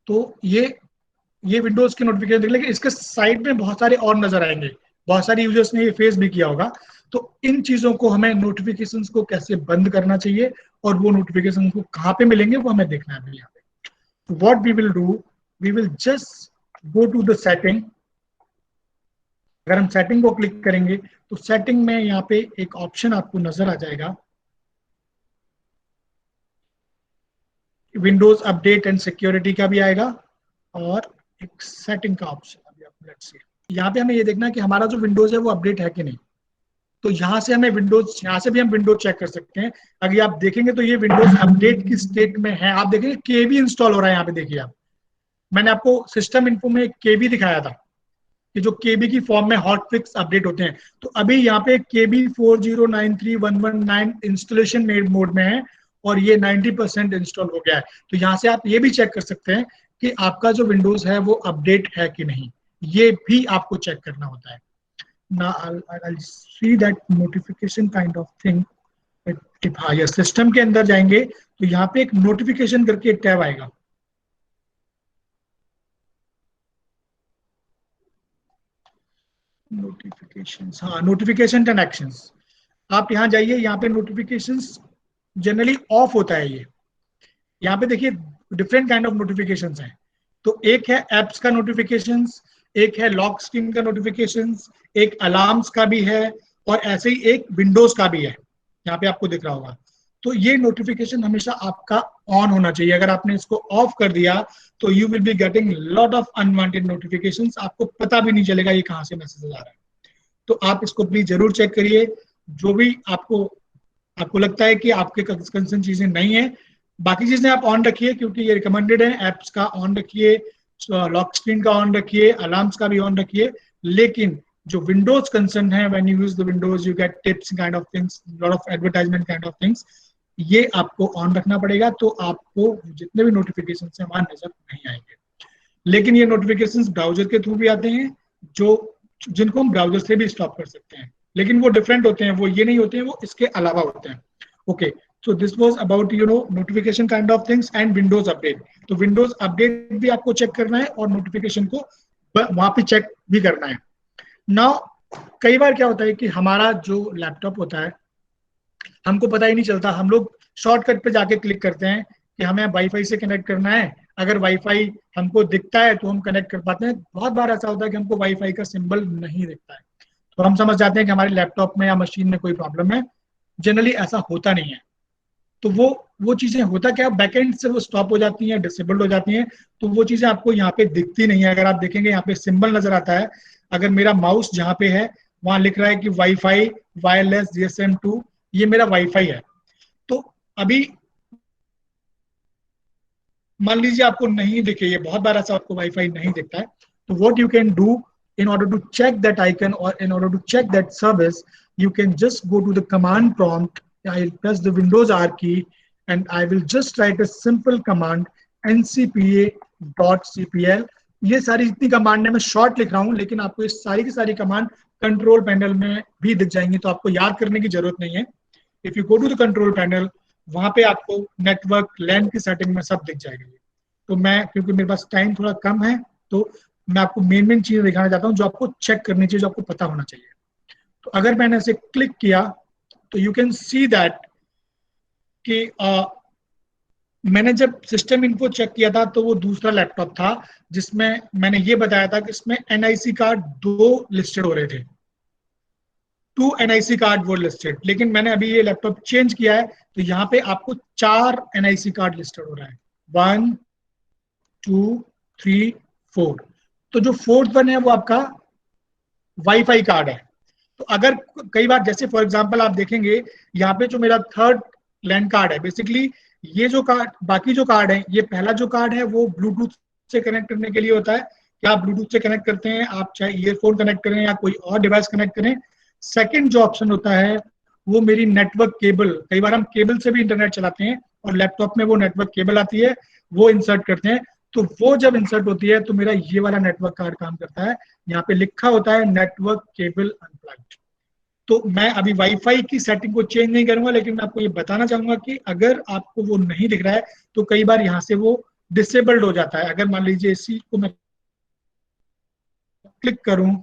तो ये विंडोज के नोटिफिकेशन दिख, लेकिन इसके साइड में बहुत सारे और नजर आएंगे, बहुत सारे यूजर्स ने ये फेस भी किया होगा। तो इन चीजों को हमें नोटिफिकेशंस को कैसे बंद करना चाहिए और वो नोटिफिकेशन को कहाँ पे मिलेंगे वो हमें देखना है यहाँ पे। What we will do, we will just go to the setting. अगर हम सेटिंग को क्लिक करेंगे तो सेटिंग में यहाँ पे एक ऑप्शन आपको नजर आ जाएगा, विंडोज अपडेट एंड सिक्योरिटी का भी आएगा, और एक सेटिंग का ऑप्शन। लेट्स सी, यहाँ पे हमें ये देखना है कि हमारा जो विंडोज है वो अपडेट है कि नहीं। तो यहाँ से हमें विंडोज, यहाँ से भी हम विंडोज चेक कर सकते हैं। अगर आप देखेंगे तो ये विंडोज अपडेट की स्टेट में है। आप देखेंगे केबी इंस्टॉल हो रहा है, यहाँ पे देखिए आप, मैंने आपको सिस्टम इन्फो में केबी दिखाया था कि जो केबी की फॉर्म में हॉट फिक्स अपडेट होते हैं। तो अभी यहाँ पे केबी 4093119 इंस्टॉलेशन मोड में है और ये 90% इंस्टॉल हो गया है। तो यहाँ से आप ये भी चेक कर सकते हैं कि आपका जो विंडोज है वो अपडेट है कि नहीं, ये भी आपको चेक करना होता है। Now I'll see that notification kind of thing. हाँ, ये सिस्टम के अंदर जाएंगे तो यहाँ पे एक नोटिफिकेशन करके एक टैब आएगा। नोटिफिकेशंस, हाँ, नोटिफिकेशन एंड एक्शंस। आप यहाँ जाइए, यहाँ पे नोटिफिकेशंस जनरली ऑफ होता है ये। यहाँ पे देखिए डिफरेंट काइंड ऑफ नोटिफिकेशंस हैं। तो एक है एप्स का नोटिफिकेशंस, एक है लॉक स्क्रीन का नोटिफिकेशंस, एक अलार्म्स का भी है, और ऐसे ही एक विंडोज का भी है, यहाँ पे आपको दिख रहा होगा। तो ये नोटिफिकेशन हमेशा आपका ऑन होना चाहिए। अगर आपने इसको ऑफ कर दिया तो you will be getting lot of unwanted notifications, आपको पता भी नहीं चलेगा ये कहाँ से मैसेज आ रहा है। तो आप इसको प्लीज जरूर चेक करिए। जो भी आपको लगता है कि आपके कंसर्न चीजें नहीं है, बाकी चीजें आप ऑन रखिए क्योंकि ये रिकमेंडेड है। एप्स का ऑन रखिए, लॉक स्क्रीन का ऑन रखिए, अलार्म्स का भी ऑन रखिए, लेकिन जो विंडोज कंसर्न है, when you use the Windows you get tips kind of things, lot of advertisement kind of things, ये आपको ऑन रखना पड़ेगा। तो आपको जितने भी नोटिफिकेशन है वहां नजर नहीं आएंगे। लेकिन ये नोटिफिकेशन ब्राउजर के थ्रू भी आते हैं, जिनको हम ब्राउजर से भी स्टॉप कर सकते हैं। लेकिन वो डिफरेंट होते हैं, वो ये नहीं होते हैं, वो इसके अलावा होते हैं। Okay, so this was about notification kind of things and Windows update. तो विंडोज अपडेट भी आपको चेक करना है और नोटिफिकेशन को वहां पे चेक भी करना है। नाउ कई बार क्या होता है कि हमारा जो लैपटॉप होता है हमको पता ही नहीं चलता, हम लोग शॉर्टकट पे जाके क्लिक करते हैं कि हमें वाईफाई से कनेक्ट करना है। अगर वाईफाई हमको दिखता है तो हम कनेक्ट कर पाते हैं। बहुत बार ऐसा होता है कि हमको वाईफाई का सिंबल नहीं दिखता है, तो हम समझ जाते हैं कि हमारे लैपटॉप में या मशीन में कोई प्रॉब्लम है। जनरली ऐसा होता नहीं है। तो वो चीजें होता क्या, बैकएंड से वो स्टॉप हो जाती हैं, डिसेबल्ड हो जाती हैं। तो वो चीजें आपको यहाँ पे दिखती नहीं है। अगर आप देखेंगे यहाँ पे सिंबल नजर आता है, अगर मेरा माउस जहाँ पे है वहां लिख रहा है कि वाईफाई वायरलेस GSM2, ये मेरा वाईफाई है। तो अभी मान लीजिए आपको नहीं दिखे, ये बहुत बार ऐसा आपको वाईफाई नहीं दिखता है, तो what you can do in order to check that icon or in order to check that service, you can just go to the command prompt. I'll press the Windows R key and I will just write a simple command ncpa.cpl. ये सारी जितनी command है मैं short लिख रहा हूँ, लेकिन आपको ये सारी की सारी कमांड कंट्रोल पैनल में भी दिख जाएंगी, तो आपको याद करने की जरूरत नहीं है। If you go to the control panel, वहां पे आपको नेटवर्क लैन की सेटिंग में सब दिख जाएगा। तो मैं, क्योंकि मेरे पास टाइम थोड़ा कम है, तो मैं आपको मेन चीजें दिखाना चाहता हूँ जो आपको चेक करनी चाहिए, जो आपको पता होना चाहिए। तो अगर मैंने इसे क्लिक किया तो यू कैन सी दैट कि मैंने जब सिस्टम इन्फो चेक किया था तो वो दूसरा लैपटॉप था जिसमें मैंने ये बताया था कि इसमें NIC कार्ड 2 लिस्टेड हो रहे थे, 2 NIC कार्ड वो लिस्टेड। लेकिन मैंने अभी ये लैपटॉप चेंज किया है तो यहाँ पे आपको 4 NIC कार्ड लिस्टेड हो रहा है, 1 2 3 4। तो जो 4th वन है वो आपका वाईफाई कार्ड है। तो अगर कई बार, जैसे फॉर एग्जांपल आप देखेंगे यहाँ पे जो मेरा 3rd लैंड कार्ड है, बेसिकली ये जो कार्ड, बाकी जो कार्ड है, ये पहला जो कार्ड है वो ब्लूटूथ से कनेक्ट करने के लिए होता है कि आप ब्लूटूथ से कनेक्ट करते हैं, आप चाहे ईयरफोन कनेक्ट करें या कोई और डिवाइस कनेक्ट करें। सेकेंड जो ऑप्शन होता है वो मेरी नेटवर्क केबल, कई बार हम केबल से भी इंटरनेट चलाते हैं और लैपटॉप में वो नेटवर्क केबल आती है, वो इंसर्ट करते हैं। तो वो जब इंसर्ट होती है तो मेरा ये वाला नेटवर्क कार्ड काम करता है, यहाँ पे लिखा होता है नेटवर्क केबल अनप्लग्ड। तो मैं अभी वाईफाई की सेटिंग को चेंज नहीं करूंगा, लेकिन मैं आपको ये बताना चाहूंगा कि अगर आपको वो नहीं दिख रहा है तो कई बार यहाँ से वो डिसेबल्ड हो जाता है। अगर मान लीजिए इसी को मैं क्लिक करूं,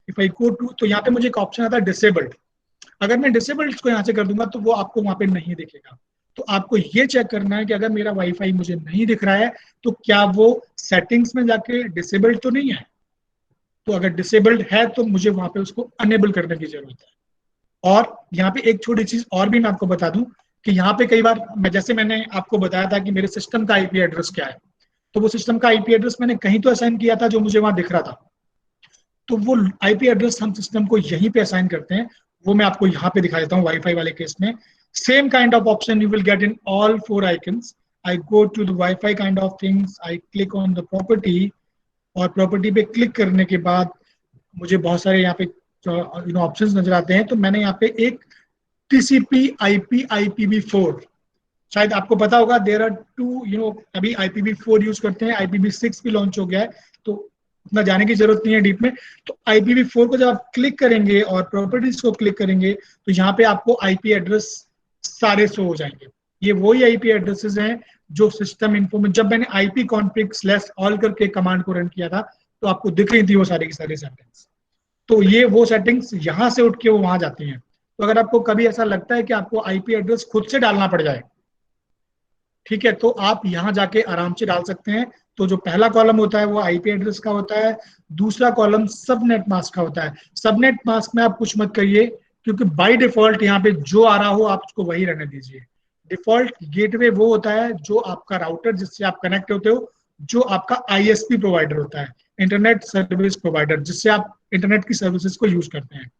इफ आई गो टू, तो यहाँ पे मुझे एक ऑप्शन आता है डिसेबल्ड। अगर मैं डिसेबल्ड को यहाँ से कर दूंगा तो वो आपको वहां पे नहीं दिखेगा। तो आपको ये चेक करना है कि अगर मेरा वाईफाई मुझे नहीं दिख रहा है तो क्या वो सेटिंग्स में जाके डिसेबल्ड तो नहीं है। तो अगर डिसेबल्ड है तो मुझे वहां पे उसको अनेबल करने की जरूरत है। और यहाँ पे एक छोटी चीज और भी मैं आपको बता दूं कि यहाँ पे कई बार जैसे मैंने आपको बताया था कि मेरे सिस्टम का IP एड्रेस क्या है, तो वो सिस्टम का IP एड्रेस मैंने कहीं तो असाइन किया था जो मुझे वहां दिख रहा था। तो वो IP एड्रेस हम सिस्टम को यहीं पे असाइन करते हैं, वो मैं आपको यहाँ पे दिखा देता हूँ। वाईफाई वाले केस में same kind of option you will get in all 4 icons. I go to the WiFi kind of things, I click on the property, और प्रॉपर्टी पे क्लिक करने के बाद मुझे बहुत सारे यहाँ पे ऑप्शंस नजर आते हैं। तो मैंने यहाँ पे एक TCP/IP IPv4, शायद आपको पता होगा, देयर आर 2, अभी IPv4 यूज करते हैं, IPv6 भी लॉन्च हो गया है, तो उतना जाने की जरूरत नहीं है डीप में। तो IPv4 को जब आप क्लिक करेंगे और प्रॉपर्टीज को क्लिक करेंगे तो यहाँ पे आपको IP एड्रेस सारे शो हो जाएंगे। ये वही IP एड्रेसेस हैं जो सिस्टम इन्फो में, जब मैंने IP-config/all करके कमांड को रन किया था तो आपको दिख रही थी वो सारी की सारी सेटिंग्स। तो ये वो सेटिंग्स यहाँ से उठ के वो वहां जाती हैं। तो अगर आपको कभी ऐसा लगता है कि आपको IP एड्रेस खुद से डालना पड़ जाए, ठीक है, तो आप यहाँ जाके आराम से डाल सकते हैं। तो जो पहला कॉलम होता है वो IP एड्रेस का होता है, दूसरा कॉलम सबनेट मास्क का होता है। सबनेट मास्क में आप कुछ मत करिए, क्योंकि बाय डिफॉल्ट यहाँ पे जो आ रहा हो आप उसको वही रहने दीजिए। डिफॉल्ट गेटवे वो होता है जो आपका राउटर जिससे आप कनेक्ट होते हो, जो आपका ISP प्रोवाइडर होता है, इंटरनेट सर्विस प्रोवाइडर, जिससे आप इंटरनेट की सर्विसेज को यूज करते हैं।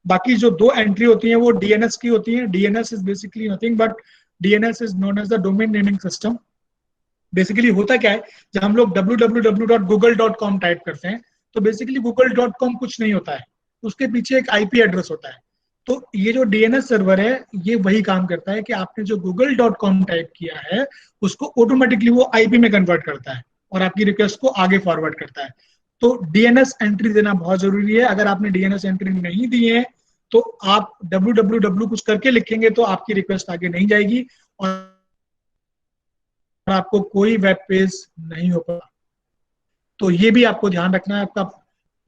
बाकी जो 2 एंट्री होती हैं वो DNS की होती हैं। DNS is basically nothing but DNS is known as the domain naming system. Basically होता क्या है, जब हम लोग www.google.com टाइप करते हैं तो बेसिकली google.com कुछ नहीं होता है, उसके पीछे एक IP एड्रेस होता है। तो ये जो DNS सर्वर है ये वही काम करता है कि आपने जो google.com टाइप किया है उसको ऑटोमेटिकली वो IP में कन्वर्ट करता है और आपकी रिक्वेस्ट को आगे फॉरवर्ड करता है। तो डीएनएस एंट्री देना बहुत जरूरी है। अगर आपने डीएनएस एंट्री नहीं दी है तो आप www कुछ करके लिखेंगे तो आपकी रिक्वेस्ट आगे नहीं जाएगी और आपको कोई वेब पेज नहीं हो पाएगा। तो ये भी आपको ध्यान रखना है, आपका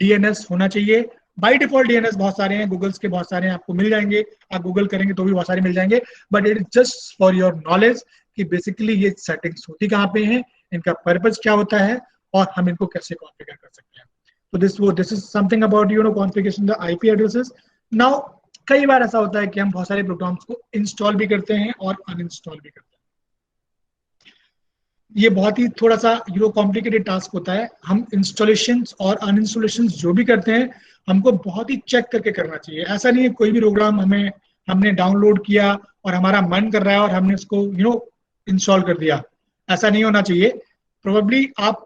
डीएनएस होना चाहिए। बाय डिफॉल्ट डीएनएस बहुत सारे हैं, गूगल्स के बहुत सारे हैं, आपको मिल जाएंगे, आप गूगल करेंगे तो भी बहुत सारे मिल जाएंगे, but it is just for your knowledge कि बेसिकली ये सेटिंग्स होती कहाँ पे हैं, इनका पर्पज क्या होता है और हम इनको कैसे कॉन्फ़िगर कर सकते हैं। तो this is something about configuration the IP addresses. Now कई बार ऐसा होता है कि हम बहुत सारे प्रोग्राम्स को इंस्टॉल भी करते हैं और अनइंस्टॉल भी करते हैं। ये बहुत ही थोड़ा सा कॉम्प्लिकेटेड टास्क होता है। हम इंस्टॉलेशन और अनइंस्टॉलेशन जो भी करते हैं हमको बहुत ही चेक करके करना चाहिए। ऐसा नहीं है कोई भी प्रोग्राम हमने डाउनलोड किया और हमारा मन कर रहा है और हमने उसको इंस्टॉल कर दिया, ऐसा नहीं होना चाहिए। प्रोबेबली आप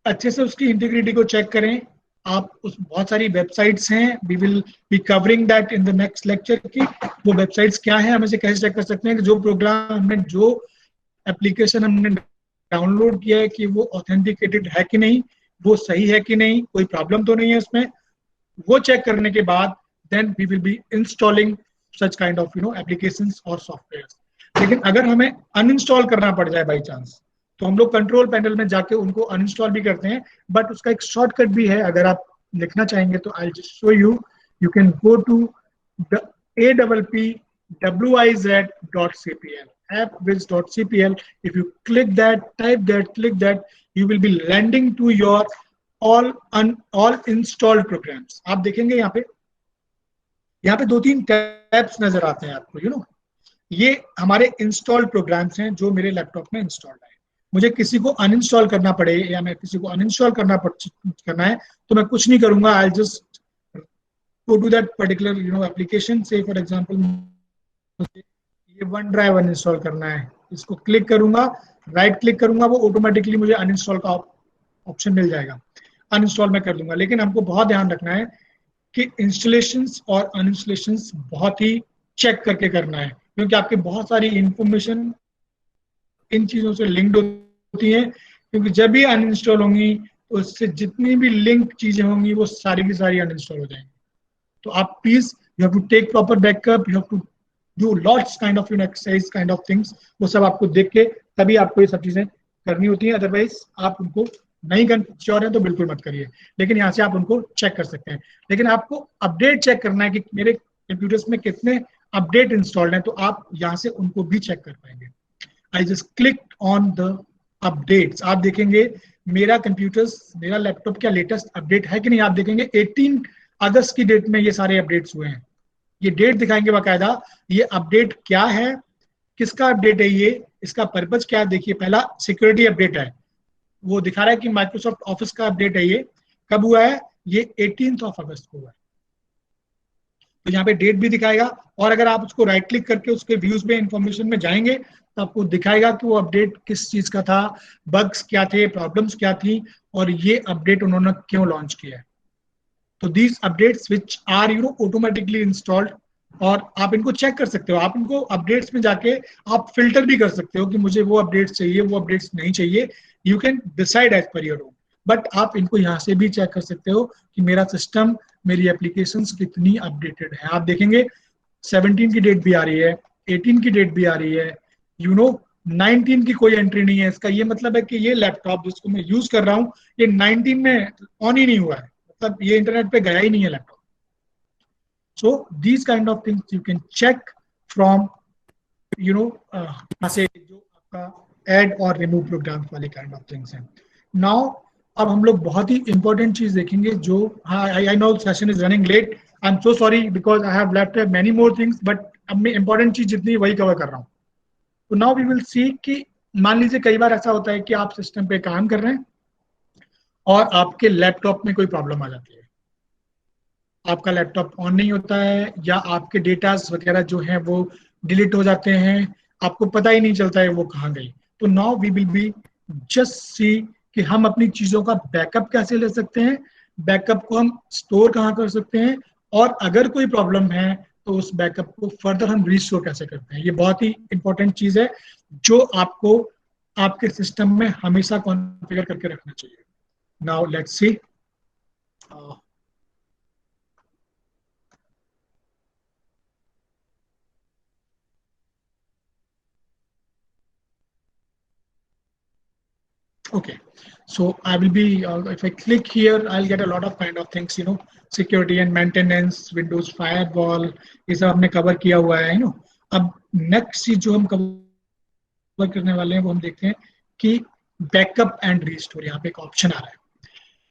अच्छे से उसकी इंटीग्रिटी को चेक करें। आप बहुत सारी वेबसाइट्स हैं, we will be covering that in the next lecture की वो वेबसाइट्स क्या है, हम इसे कैसे चेक कर सकते हैं कि जो प्रोग्राम हमने जो एप्लीकेशन हमने डाउनलोड किया है कि वो ऑथेंटिकेटेड है कि नहीं, वो सही है कि नहीं, कोई प्रॉब्लम तो नहीं है इसमें। वो चेक करने के बाद then we will be installing such kind of applications और सॉफ्टवेयर। लेकिन अगर हमें अनइंस्टॉल करना पड़ जाए बाई चांस तो हम लोग कंट्रोल पैनल में जाके उनको अनइंस्टॉल भी करते हैं, बट उसका एक शॉर्टकट भी है। अगर आप लिखना चाहेंगे तो I just show you, you can go to appwiz.cpl appwiz.cpl. if you click that, click that, you will be landing to your all installed programs. आप देखेंगे यहाँ पे दो तीन टैब्स नजर आते हैं आपको। ये हमारे इंस्टॉल्ड प्रोग्राम्स हैं जो मेरे लैपटॉप में इंस्टॉल्ड है। मुझे किसी को अनइंस्टॉल करना पड़े या मैं किसी को अनइंस्टॉल करना है तो मैं कुछ नहीं करूंगा, I just go to that particular application. Say for example ये वन ड्राइव अनइंस्टॉल करना है, इसको क्लिक करूंगा, राइट क्लिक करूंगा, वो ऑटोमेटिकली मुझे अनइंस्टॉल का ऑप्शन मिल जाएगा, अनइंस्टॉल मैं कर दूंगा। लेकिन हमको बहुत ध्यान रखना है कि इंस्टॉलेशंस और अनइंस्टॉलेशंस बहुत ही चेक करके करना है, क्योंकि आपकी बहुत सारी इंफॉर्मेशन इन चीजों से लिंक्ड होती है। क्योंकि जब भी अनइंस्टॉल होंगी तो उससे जितनी भी लिंक चीजें होंगी वो सारी की सारी अनइंस्टॉल हो जाएंगी। तो आप please you have to take proper backup, you have to do lots kind of exercise kind of things. वो सब आपको देख के तभी आपको ये सब चीजें करनी होती है, अदरवाइज आप उनको नहीं श्योर है तो बिल्कुल मत करिए। लेकिन यहाँ से आप उनको चेक कर सकते हैं। लेकिन आपको अपडेट चेक करना है कि मेरे कंप्यूटर्स में कितने अपडेट इंस्टॉल्ड हैं, तो आप यहाँ से उनको भी चेक कर पाएंगे। I just click on the updates. आप देखेंगे मेरा कंप्यूटर्स, मेरा लैपटॉप क्या लेटेस्ट अपडेट है कि नहीं। आप देखेंगे 18 अगस्त की डेट में ये सारे अपडेट्स हुए हैं। ये डेट दिखाएंगे बाकायदा, ये अपडेट क्या है, किसका अपडेट है, ये इसका पर्पज क्या है। देखिए पहला सिक्योरिटी अपडेट है, वो दिखा रहा है कि माइक्रोसॉफ्ट ऑफिस का अपडेट है। ये कब हुआ है, ये 18 अगस्त को हुआ है। तो यहाँ पे डेट भी दिखाएगा, और अगर आप उसको राइट क्लिक करके उसके व्यूज में इंफॉर्मेशन में जाएंगे तो आपको दिखाएगा कि वो अपडेट किस चीज का था, बग्स क्या थे, प्रॉब्लम्स क्या थी, और ये अपडेट उन्होंने क्यों लॉन्च किया है। तो these updates which are automatically installed, और आप इनको चेक कर सकते हो। आप इनको अपडेट्स में जाके आप फिल्टर भी कर सकते हो कि मुझे वो अपडेट्स चाहिए, वो अपडेट्स नहीं चाहिए। You can decide as per your own, but आप इनको यहाँ से भी चेक कर सकते हो कि मेरा सिस्टम, मेरी एप्लीकेशंस कितनी अपडेटेड है। आप देखेंगे 17 की डेट भी आ रही है, 18 की डेट भी आ रही है, 19 की कोई एंट्री नहीं है। इसका ये मतलब है कि ये लैपटॉप जिसको मैं यूज कर रहा हूँ ये 19 में ऑन ही नहीं हुआ है, मतलब ये इंटरनेट पे गया ही नहीं है laptop. So these kind of things you can check from यहाँ से जो आपका ऐड और रिमूव प्रोग्राम्स वाले काइंड ऑफ थिंग्स हैं। नाउ अब हम लोग बहुत ही इंपॉर्टेंट चीज देखेंगे जो, I know session is running late, I am so sorry because I have left many more things, but अब मैं इंपॉर्टेंट चीज जितनी वही कवर कर रहा हूँ। तो नाउ वी विल सी कि मान लीजिए कई बार ऐसा होता है कि आप सिस्टम पे काम कर रहे हैं और आपके लैपटॉप में कोई प्रॉब्लम आ जाती है, आपका लैपटॉप ऑन नहीं होता है, या आपके डेटास वगैरह जो हैं वो डिलीट हो जाते हैं, आपको पता ही नहीं चलता है वो कहाँ गई। तो now we will be just see कि हम अपनी चीजों का बैकअप कैसे ले सकते हैं, बैकअप को हम स्टोर कहाँ कर सकते हैं, और अगर कोई प्रॉब्लम है तो उस बैकअप को फर्दर हम रिस्टोर कैसे करते हैं। ये बहुत ही इंपॉर्टेंट चीज है जो आपको आपके सिस्टम में हमेशा कॉन्फ़िगर करके रखना चाहिए। Now let's see, Okay, so I will be, if I click here, I'll get a lot of kind of things, security and maintenance, Windows firewall, ये सब हमने कवर किया हुआ है, अब नेक्स्ट चीज जो हम कवर करने वाले हैं वो हम देखते हैं कि बैकअप एंड रिस्टोर, यहाँ पे एक ऑप्शन आ रहा है।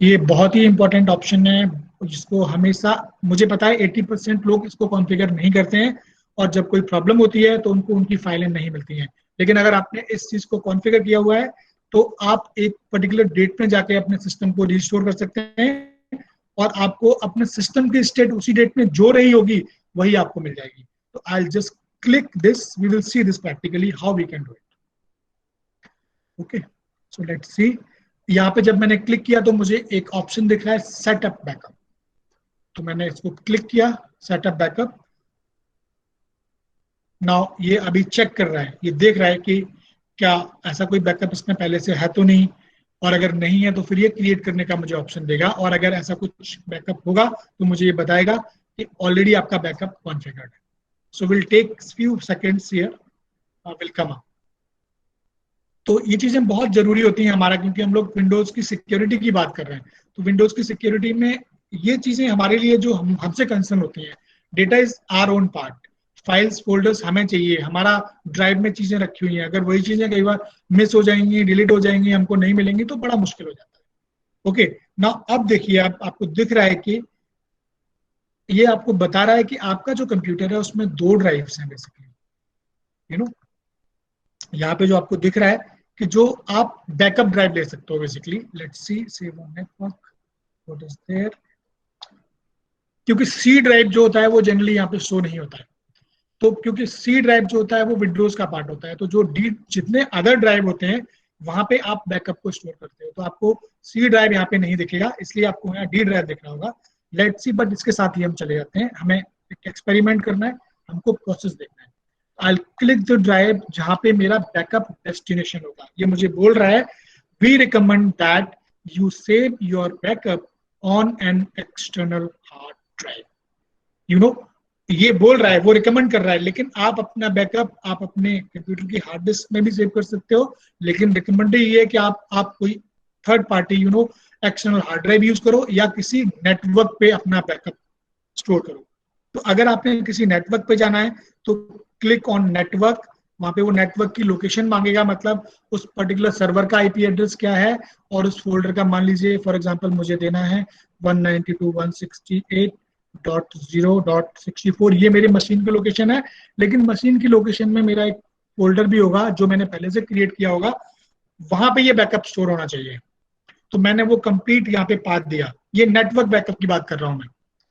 ये बहुत ही इंपॉर्टेंट ऑप्शन है जिसको हमेशा, मुझे पता है 80% लोग इसको कॉन्फ़िगर नहीं करते हैं और जब कोई प्रॉब्लम होती है तो उनको उनकी फाइलें नहीं मिलती हैं। लेकिन अगर आपने इस चीज को कॉन्फ़िगर किया हुआ है तो आप एक पर्टिकुलर डेट में जाके अपने सिस्टम को रिस्टोर कर सकते हैं और आपको अपने सिस्टम की स्टेट उसी डेट में जो रही होगी वही आपको मिल जाएगी। तो I will just click this, we will see this practically how we can do it. Okay, so let's see. यहाँ पे जब मैंने क्लिक किया तो मुझे एक ऑप्शन दिख रहा है सेटअप बैकअप, तो मैंने इसको क्लिक किया, सेटअप बैकअप। नाउ ये अभी चेक कर रहा है, ये देख रहा है कि क्या ऐसा कोई बैकअप इसमें पहले से है तो नहीं, और अगर नहीं है तो फिर ये क्रिएट करने का मुझे ऑप्शन देगा, और अगर ऐसा कुछ बैकअप होगा तो मुझे ये बताएगा कि ऑलरेडी आपका बैकअप कॉन्फ़िगर्ड है। So will take few seconds here, will come up. तो ये चीजें बहुत जरूरी होती हैं हमारा, क्योंकि हम लोग विंडोज की सिक्योरिटी की बात कर रहे हैं। तो विंडोज की सिक्योरिटी में ये चीजें हमारे लिए जो हमसे कंसर्न होती हैं, data is our own part, files folders हमें चाहिए, हमारा ड्राइव में चीजें रखी हुई हैं, अगर वही चीजें कई बार मिस हो जाएंगी, डिलीट हो जाएंगी, हमको नहीं मिलेंगी तो बड़ा मुश्किल हो जाता है। ओके ना, अब देखिए आपको दिख रहा है कि ये आपको बता रहा है कि आपका जो कंप्यूटर है उसमें 2 ड्राइव्स हैं बेसिकली, यहाँ पे जो आपको दिख रहा है कि जो आप बैकअप ड्राइव ले सकते हो basically. Let's see, save on network, what is there, क्योंकि सी ड्राइव जो होता है वो जनरली यहाँ पे शो नहीं होता है, तो क्योंकि सी ड्राइव जो होता है वो विंडोज का पार्ट होता है, तो जो डी जितने अदर ड्राइव होते हैं वहां पे आप बैकअप को स्टोर करते हो, तो आपको सी ड्राइव यहाँ पे नहीं दिखेगा, इसलिए आपको यहाँ डी ड्राइव दिख रहा होगा। लेट्स सी, बट इसके साथ ही हम चले जाते हैं, हमें एक एक्सपेरिमेंट करना है, हमको प्रोसेस देखना है। I'll click the drive जहां पे मेरा बैकअप डेस्टिनेशन होगा। ये मुझे बोल रहा है we recommend that you save your backup on an external hard drive। ये बोल रहा है, वो रिकमेंड कर रहा है, लेकिन आप अपना बैकअप आप अपने कंप्यूटर की हार्ड डिस्क में भी सेव कर सकते हो, लेकिन रिकमेंड ये है कि आप कोई third party external hard drive use करो या किसी नेटवर्क पे अपना बैकअप स्टोर करो। तो अगर आपने किसी नेटवर्क पे जाना है तो क्लिक ऑन नेटवर्क, वहां पे वो नेटवर्क की लोकेशन मांगेगा, मतलब उस पर्टिकुलर सर्वर का आईपी एड्रेस क्या है और उस फोल्डर का, मान लीजिए फॉर एग्जांपल मुझे देना है 192.168.0.64, ये मेरी मशीन की लोकेशन है, लेकिन मशीन की लोकेशन में मेरा एक फोल्डर भी होगा जो मैंने पहले से क्रिएट किया होगा, वहां पे ये बैकअप स्टोर होना चाहिए। तो मैंने वो कंप्लीट यहाँ पे पाथ दिया। ये नेटवर्क बैकअप की बात कर रहा हूँ मैं,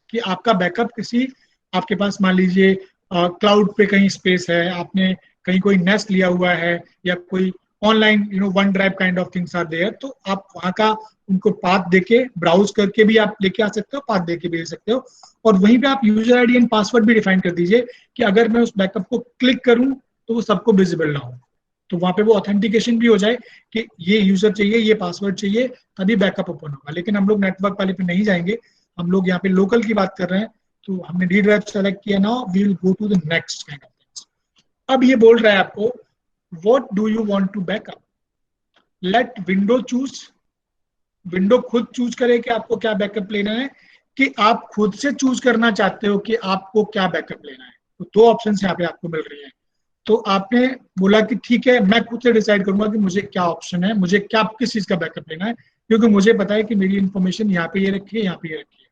कि आपका बैकअप किसी, आपके पास मान लीजिए क्लाउड पे कहीं स्पेस है, आपने कहीं कोई नेस्ट लिया हुआ है या कोई online one drive kind of things are there, तो आप वहां का उनको पाथ देके ब्राउज करके भी आप लेके आ सकते हो, पाथ देके भी ले सकते हो, और वहीं पे आप यूजर आईडी एंड पासवर्ड भी डिफाइन कर दीजिए कि अगर मैं उस बैकअप को क्लिक करूं तो वो सबको विजिबल ना हो, तो वहां पे वो ऑथेंटिकेशन भी हो जाए कि ये यूजर चाहिए, ये पासवर्ड चाहिए, तभी बैकअप ओपन होगा। लेकिन हम लोग नेटवर्क वाले पे नहीं जाएंगे, हम लोग यहाँ पे लोकल की बात कर रहे हैं, तो हमने डी ड्राइव सेलेक्ट किया। Now we will go to the next kind of things. अब ये बोल रहा है आपको what do you want to backup, let window choose, window खुद चूज करे कि आपको क्या बैकअप लेना है, कि आप खुद से चूज करना चाहते हो कि आपको क्या बैकअप लेना है। तो 2 ऑप्शन यहाँ पे आपको मिल रही है। तो आपने बोला कि ठीक है, मैं खुद से डिसाइड करूंगा कि मुझे क्या ऑप्शन है, मुझे क्या किस चीज का बैकअप लेना है, क्योंकि मुझे पता है कि मेरी इंफॉर्मेशन यहाँ पे ये रखी है, यहाँ पे ये रखी है।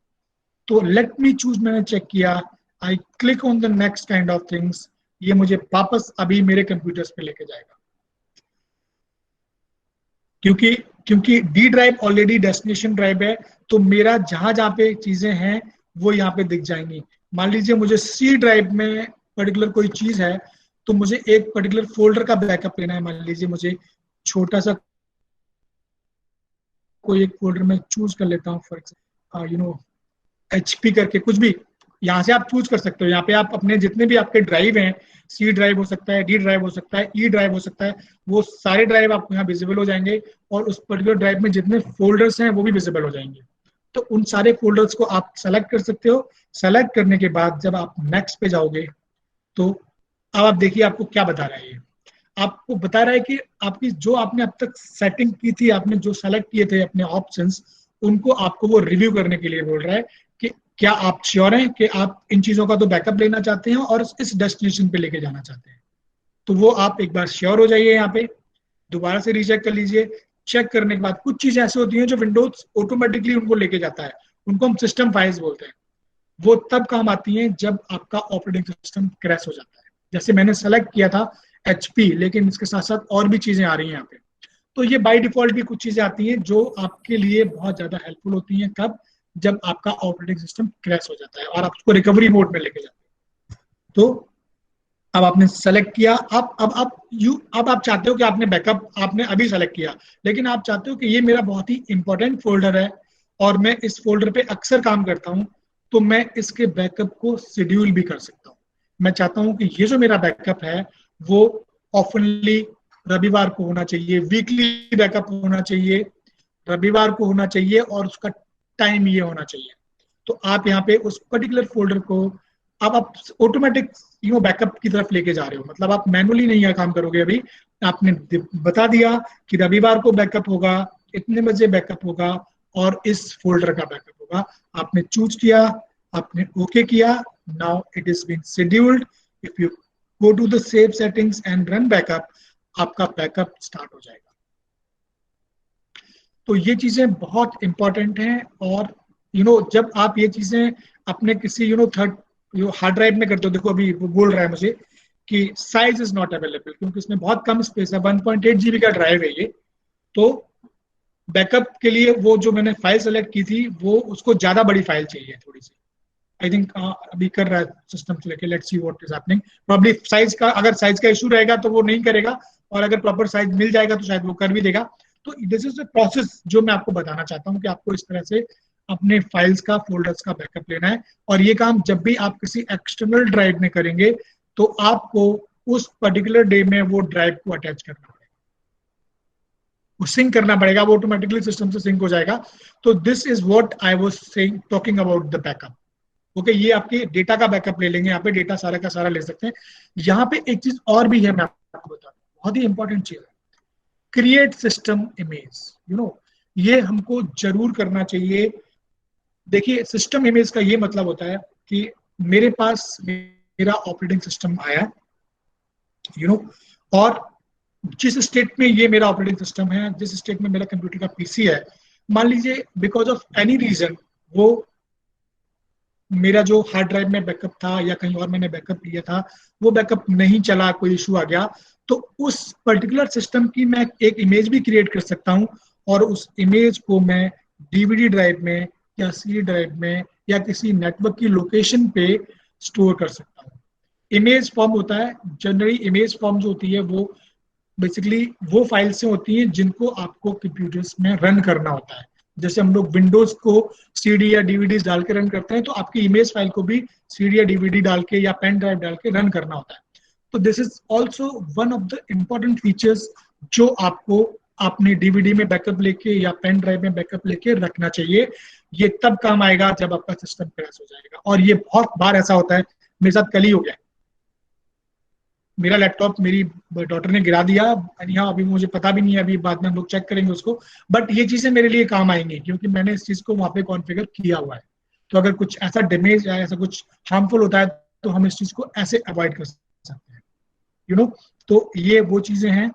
तो लेट मी चूज मैंने चेक किया, आई click on the next kind of things, ये मुझे वापस अभी मेरे कंप्यूटर्स पे लेके जाएगा, क्योंकि D drive already destination drive है, तो मेरा जहां जहां पे चीजें हैं वो यहाँ पे दिख जाएंगी। मान लीजिए मुझे सी ड्राइव में पर्टिकुलर कोई चीज है, तो मुझे एक पर्टिकुलर फोल्डर का बैकअप लेना है, मान लीजिए मुझे छोटा सा कोई एक फोल्डर में चूज कर लेता हूँ, फॉर एग्जाम्पल HP करके कुछ भी, यहाँ से आप चूज कर सकते हो। यहाँ पे आप अपने जितने भी आपके ड्राइव हैं, सी ड्राइव हो सकता है, डी ड्राइव हो सकता है, ई ड्राइव हो सकता है, वो सारे ड्राइव आपको यहाँ विजिबल हो जाएंगे और उस पर्टिकुलर ड्राइव में जितने फोल्डर्स हैं वो भी विजिबल हो जाएंगे। तो उन सारे फोल्डर्स को आप सेलेक्ट कर सकते हो। सेलेक्ट करने के बाद जब आप नेक्स्ट पे जाओगे तो अब आप देखिए आपको क्या बता रहा है ये। आपको बता रहा है कि आपकी जो आपने अब तक सेटिंग की थी, आपने जो सेलेक्ट किए थे अपने ऑप्शंस, उनको आपको वो रिव्यू करने के लिए बोल रहा है कि क्या आप श्योर हैं कि आप इन चीजों का तो बैकअप लेना चाहते हैं और इस डेस्टिनेशन पे लेके जाना चाहते हैं। तो वो आप एक बार श्योर हो जाइए, यहाँ पे दोबारा से रीचेक कर लीजिए। चेक करने के बाद कुछ चीजें ऐसी होती हैं जो विंडोज ऑटोमेटिकली उनको लेके जाता है, उनको हम सिस्टम फाइल्स बोलते हैं। वो तब काम आती हैं जब आपका ऑपरेटिंग सिस्टम क्रैश हो जाता है। जैसे मैंने सेलेक्ट किया था HP, लेकिन इसके साथ साथ और भी चीजें आ रही हैं यहाँ पे। तो ये बाय डिफॉल्ट भी कुछ चीजें आती हैं जो आपके लिए बहुत ज्यादा हेल्पफुल होती हैं। कब? जब आपका ऑपरेटिंग सिस्टम क्रैश हो जाता है और आप उसको रिकवरी मोड में लेके जाते हैं। तो अब आपने सेलेक्ट किया, अब आप चाहते हो कि आपने बैकअप आपने अभी सेलेक्ट किया, लेकिन आप चाहते हो कि ये मेरा बहुत ही इंपॉर्टेंट फोल्डर है और मैं इस फोल्डर पे अक्सर काम करता हूं, तो मैं इसके बैकअप को शेड्यूल भी कर सकता हूं। मैं चाहता हूं कि ये जो मेरा बैकअप है वो ऑफनली रविवार को होना चाहिए, वीकली बैकअप होना चाहिए, रविवार को होना चाहिए और उसका टाइम ये होना चाहिए। तो आप यहाँ पे उस पर्टिकुलर फोल्डर को अब आप ऑटोमेटिक बैकअप की तरफ लेके जा रहे हो। मतलब आप मैनुअली नहीं काम करोगे। अभी आपने बता दिया कि रविवार को बैकअप होगा, इतने बजे बैकअप होगा और इस फोल्डर का बैकअप होगा। आपने चूज किया, आपने ओके किया, now it is been scheduled. If you go to the save settings and run backup, आपका बैकअप स्टार्ट हो जाएगा। तो ये चीजें बहुत इंपॉर्टेंट हैं। और जब आप ये चीजें अपने किसी थर्ड हार्ड ड्राइव में करते हो, देखो अभी वो बोल रहा है मुझे कि साइज इज नॉट अवेलेबल, क्योंकि इसमें बहुत कम स्पेस है, 1.8 GB का ड्राइव है ये। तो बैकअप के लिए वो जो मैंने फाइल सेलेक्ट की थी वो उसको ज्यादा बड़ी फाइल चाहिए थोड़ी सी। आई थिंक अभी कर रहा है सिस्टम से लेके, let's see what is happening. Probably size का, अगर साइज का इशू रहेगा तो वो नहीं करेगा, और अगर प्रॉपर साइज मिल जाएगा तो शायद वो कर भी देगा। तो दिस इज द प्रोसेस जो मैं आपको बताना चाहता हूँ कि आपको इस तरह से अपने फाइल्स का, फोल्डर्स का बैकअप लेना है। और ये काम जब भी आप किसी एक्सटर्नल ड्राइव में करेंगे तो आपको उस पर्टिकुलर डे में वो ड्राइव को अटैच करना पड़ेगा, वो सिंक करना पड़ेगा, वो ऑटोमेटिकली सिस्टम से सिंक हो जाएगा। तो this is what I was saying, talking about the backup. Okay, ये आपके डेटा का बैकअप ले लेंगे, यहाँ पे डेटा सारा का सारा ले सकते हैं। यहाँ पे एक चीज और भी है, मैं आपको बता दूं, बहुत ही इंपॉर्टेंट चीज है, क्रिएट सिस्टम इमेज। ये हमको जरूर करना चाहिए। देखिए, सिस्टम इमेज का ये मतलब होता है कि मेरे पास मेरा ऑपरेटिंग सिस्टम आया, और जिस स्टेट में ये मेरा ऑपरेटिंग सिस्टम है, जिस स्टेट में मेरा कंप्यूटर का PC है, मान लीजिए बिकॉज ऑफ एनी रीजन वो मेरा जो हार्ड ड्राइव में बैकअप था या कहीं और मैंने बैकअप लिया था, वो बैकअप नहीं चला, कोई इशू आ गया, तो उस पर्टिकुलर सिस्टम की मैं एक इमेज भी क्रिएट कर सकता हूँ और उस इमेज को मैं DVD ड्राइव में या CD ड्राइव में या किसी नेटवर्क की लोकेशन पे स्टोर कर सकता हूँ। इमेज फॉर्म होता है, जनरली इमेज फॉर्म जो होती है वो बेसिकली वो फाइल से होती हैं जिनको आपको कंप्यूटर्स में रन करना होता है। जैसे हम लोग विंडोज को CD या DVDs डाल के रन करते हैं, तो आपकी इमेज फाइल को भी CD या DVD डाल के या पेन ड्राइव डाल के रन करना होता है। तो this is also one of the important features जो आपको अपने DVD में बैकअप लेके या पेन ड्राइव में बैकअप लेके रखना चाहिए। ये तब काम आएगा जब आपका सिस्टम क्रैश हो जाएगा। और ये बहुत बार ऐसा होता है, मेरे साथ कल ही हो गया। मेरा लैपटॉप मेरी डॉटर ने गिरा दिया, अभी मुझे पता भी नहीं है, अभी बाद में हम लोग चेक करेंगे उसको, बट ये चीजें मेरे लिए काम आएंगी क्योंकि मैंने इस चीज को वहां पे कॉन्फ़िगर किया हुआ है। तो अगर कुछ ऐसा डैमेज या ऐसा कुछ हार्मफुल होता है तो हम इस चीज को ऐसे अवॉइड कर सकते हैं। तो ये वो चीजें हैं।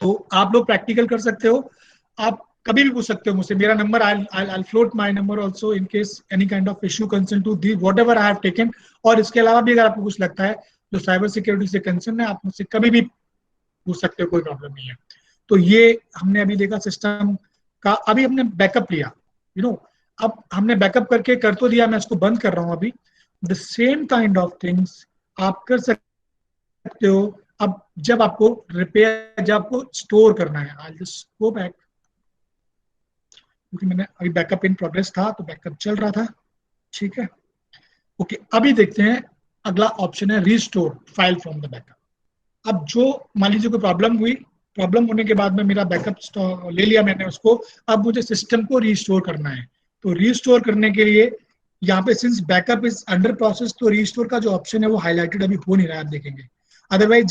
तो आप लोग प्रैक्टिकल कर सकते हो, आप कभी भी पूछ सकते हो मुझसे। मेरा number I float my number also in case any kind of issue concern to the whatever I have taken. और इसके अलावा भी अगर आपको कुछ लगता है जो साइबर सिक्योरिटी से कंसर्न है, आप मुझसे कभी भी पूछ सकते हो, कोई प्रॉब्लम नहीं है। तो ये हमने अभी देखा सिस्टम का, अभी हमने बैकअप लिया, अब हमने बैकअप करके कर तो दिया, मैं इसको बंद कर रहा हूं अभी। The same kind of things आप कर सकते हो अब जब आपको रिपेयर, जब आपको स्टोर करना है। आई जस्ट गो बैक, क्योंकि मैंने अभी बैकअप इन प्रोग्रेस था तो बैकअप चल रहा था, ठीक है। ओके, अभी देखते हैं अगला ऑप्शन है restore file from the backup. अब जो मान लीजिए कोई प्रॉब्लम हुई, प्रॉब्लम होने के बाद में मेरा बैकअप ले लिया मैंने उसको, अब मुझे सिस्टम को रीस्टोर करना है। तो रीस्टोर करने के लिए यहाँ पे since backup is under process, तो रीस्टोर का जो ऑप्शन है वो हाईलाइटेड अभी हो नहीं रहा है, आप देखेंगे। अदरवाइज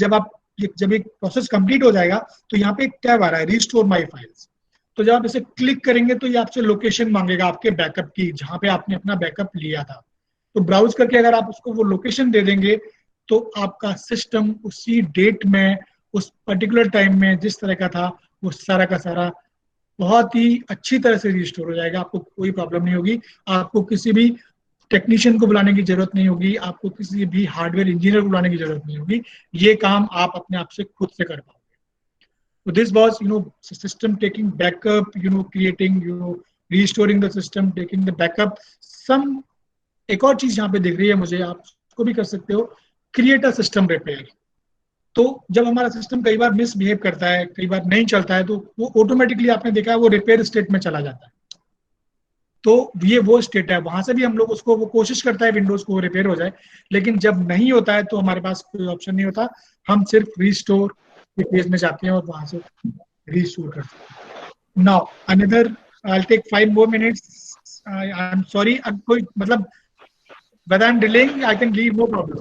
जब एक प्रोसेस कंप्लीट हो जाएगा तो यहाँ पे एक टैब आ रहा है रीस्टोर माई फाइल्स। तो जब आप इसे क्लिक करेंगे तो ये आपसे लोकेशन मांगेगा आपके बैकअप की, जहां पे आपने अपना बैकअप लिया था। तो ब्राउज करके अगर आप उसको वो लोकेशन दे देंगे तो आपका सिस्टम उसी डेट में, उस पर्टिकुलर टाइम में जिस तरह का था, वो सारा का सारा बहुत ही अच्छी तरह से रिस्टोर हो जाएगा। आपको कोई प्रॉब्लम नहीं होगी, आपको किसी भी टेक्नीशियन को बुलाने की जरूरत नहीं होगी, आपको किसी भी हार्डवेयर इंजीनियर को बुलाने की जरूरत नहीं होगी। ये काम आप अपने आप से खुद से कर पाओगे। So this was, system taking backup, creating, restoring the system, taking the backup. Some एक और चीज यहाँ पे दिख रही है मुझे, आप उसको भी कर सकते हो, क्रिएट अ सिस्टम रिपेयर। तो जब हमारा सिस्टम कई बार मिसबिहेव करता है, कई बार नहीं चलता है, तो वो ऑटोमेटिकली आपने देखा है वो रिपेयर स्टेट में चला जाता है। तो ये वो स्टेट है, वहां से भी हम लोग उसको, वो कोशिश करता है विंडोज को रिपेयर हो जाए, लेकिन जब नहीं होता है तो हमारे पास कोई ऑप्शन नहीं होता, हम सिर्फ रीस्टोर के पेज में जाते हैं और वहां से रीस्टोर करते हैं। Now another, I take 5 more minutes, I am sorry, अब कोई मतलब whether I'm delaying, I can leave, no problem.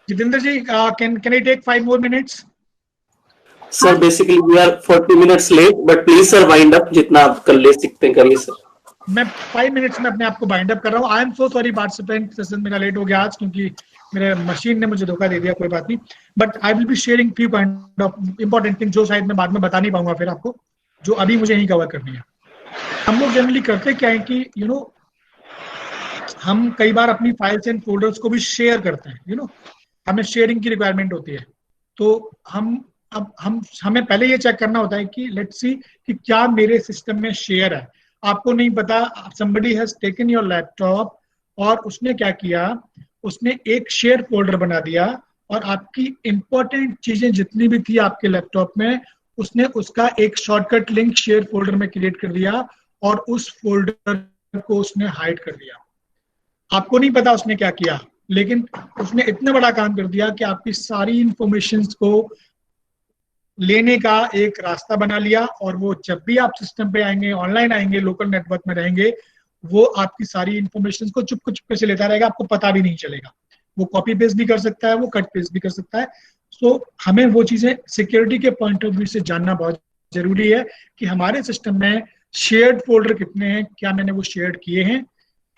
Jitendra ji, can I take 5 more minutes? Sir, basically we are 40 minutes late, but please sir wind up, जितना आप कर ले सकते हैं करिए सर। मैं 5 मिनट्स में अपने आप को बाइंड अप कर रहा हूँ। आई am so sorry participant, session मेरा लेट हो गया आज क्योंकि मेरे मशीन ने मुझे धोखा दे दिया, कोई बात नहीं। But I will be sharing few point of important thing जो शायद मैं बाद में बता नहीं पाऊंगा फिर आपको, जो अभी मुझे यही कवर करनी है। हम लोग जनरली करते क्या है कि हम कई बार अपनी फाइल्स एंड फोल्डर्स को भी शेयर करते हैं, हमें शेयरिंग की रिक्वायरमेंट होती है। तो हमें पहले ये चेक करना होता है कि लेट्स सी कि क्या मेरे सिस्टम में शेयर है। आपको नहीं पता, somebody has taken your laptop और उसने क्या किया, उसने एक शेयर फोल्डर बना दिया और आपकी इंपॉर्टेंट चीजें जितनी भी थी आपके लैपटॉप में, उसने उसका एक शॉर्टकट लिंक शेयर फोल्डर में क्रिएट कर दिया और उस फोल्डर को उसने हाइड कर दिया। आपको नहीं पता उसने क्या किया, लेकिन उसने इतना बड़ा काम कर दिया कि आपकी सारी इंफॉर्मेशन को लेने का एक रास्ता बना लिया, और वो जब भी आप सिस्टम पे आएंगे, ऑनलाइन आएंगे, लोकल नेटवर्क में रहेंगे, वो आपकी सारी इंफॉर्मेशन को चुपके से लेता रहेगा, आपको पता भी नहीं चलेगा। वो कॉपी पेस्ट भी कर सकता है, वो कट पेस्ट भी कर सकता है। सो हमें वो चीजें सिक्योरिटी के पॉइंट ऑफ व्यू से जानना बहुत जरूरी है कि हमारे सिस्टम में शेयर्ड फोल्डर कितने हैं, क्या मैंने वो शेयर किए हैं,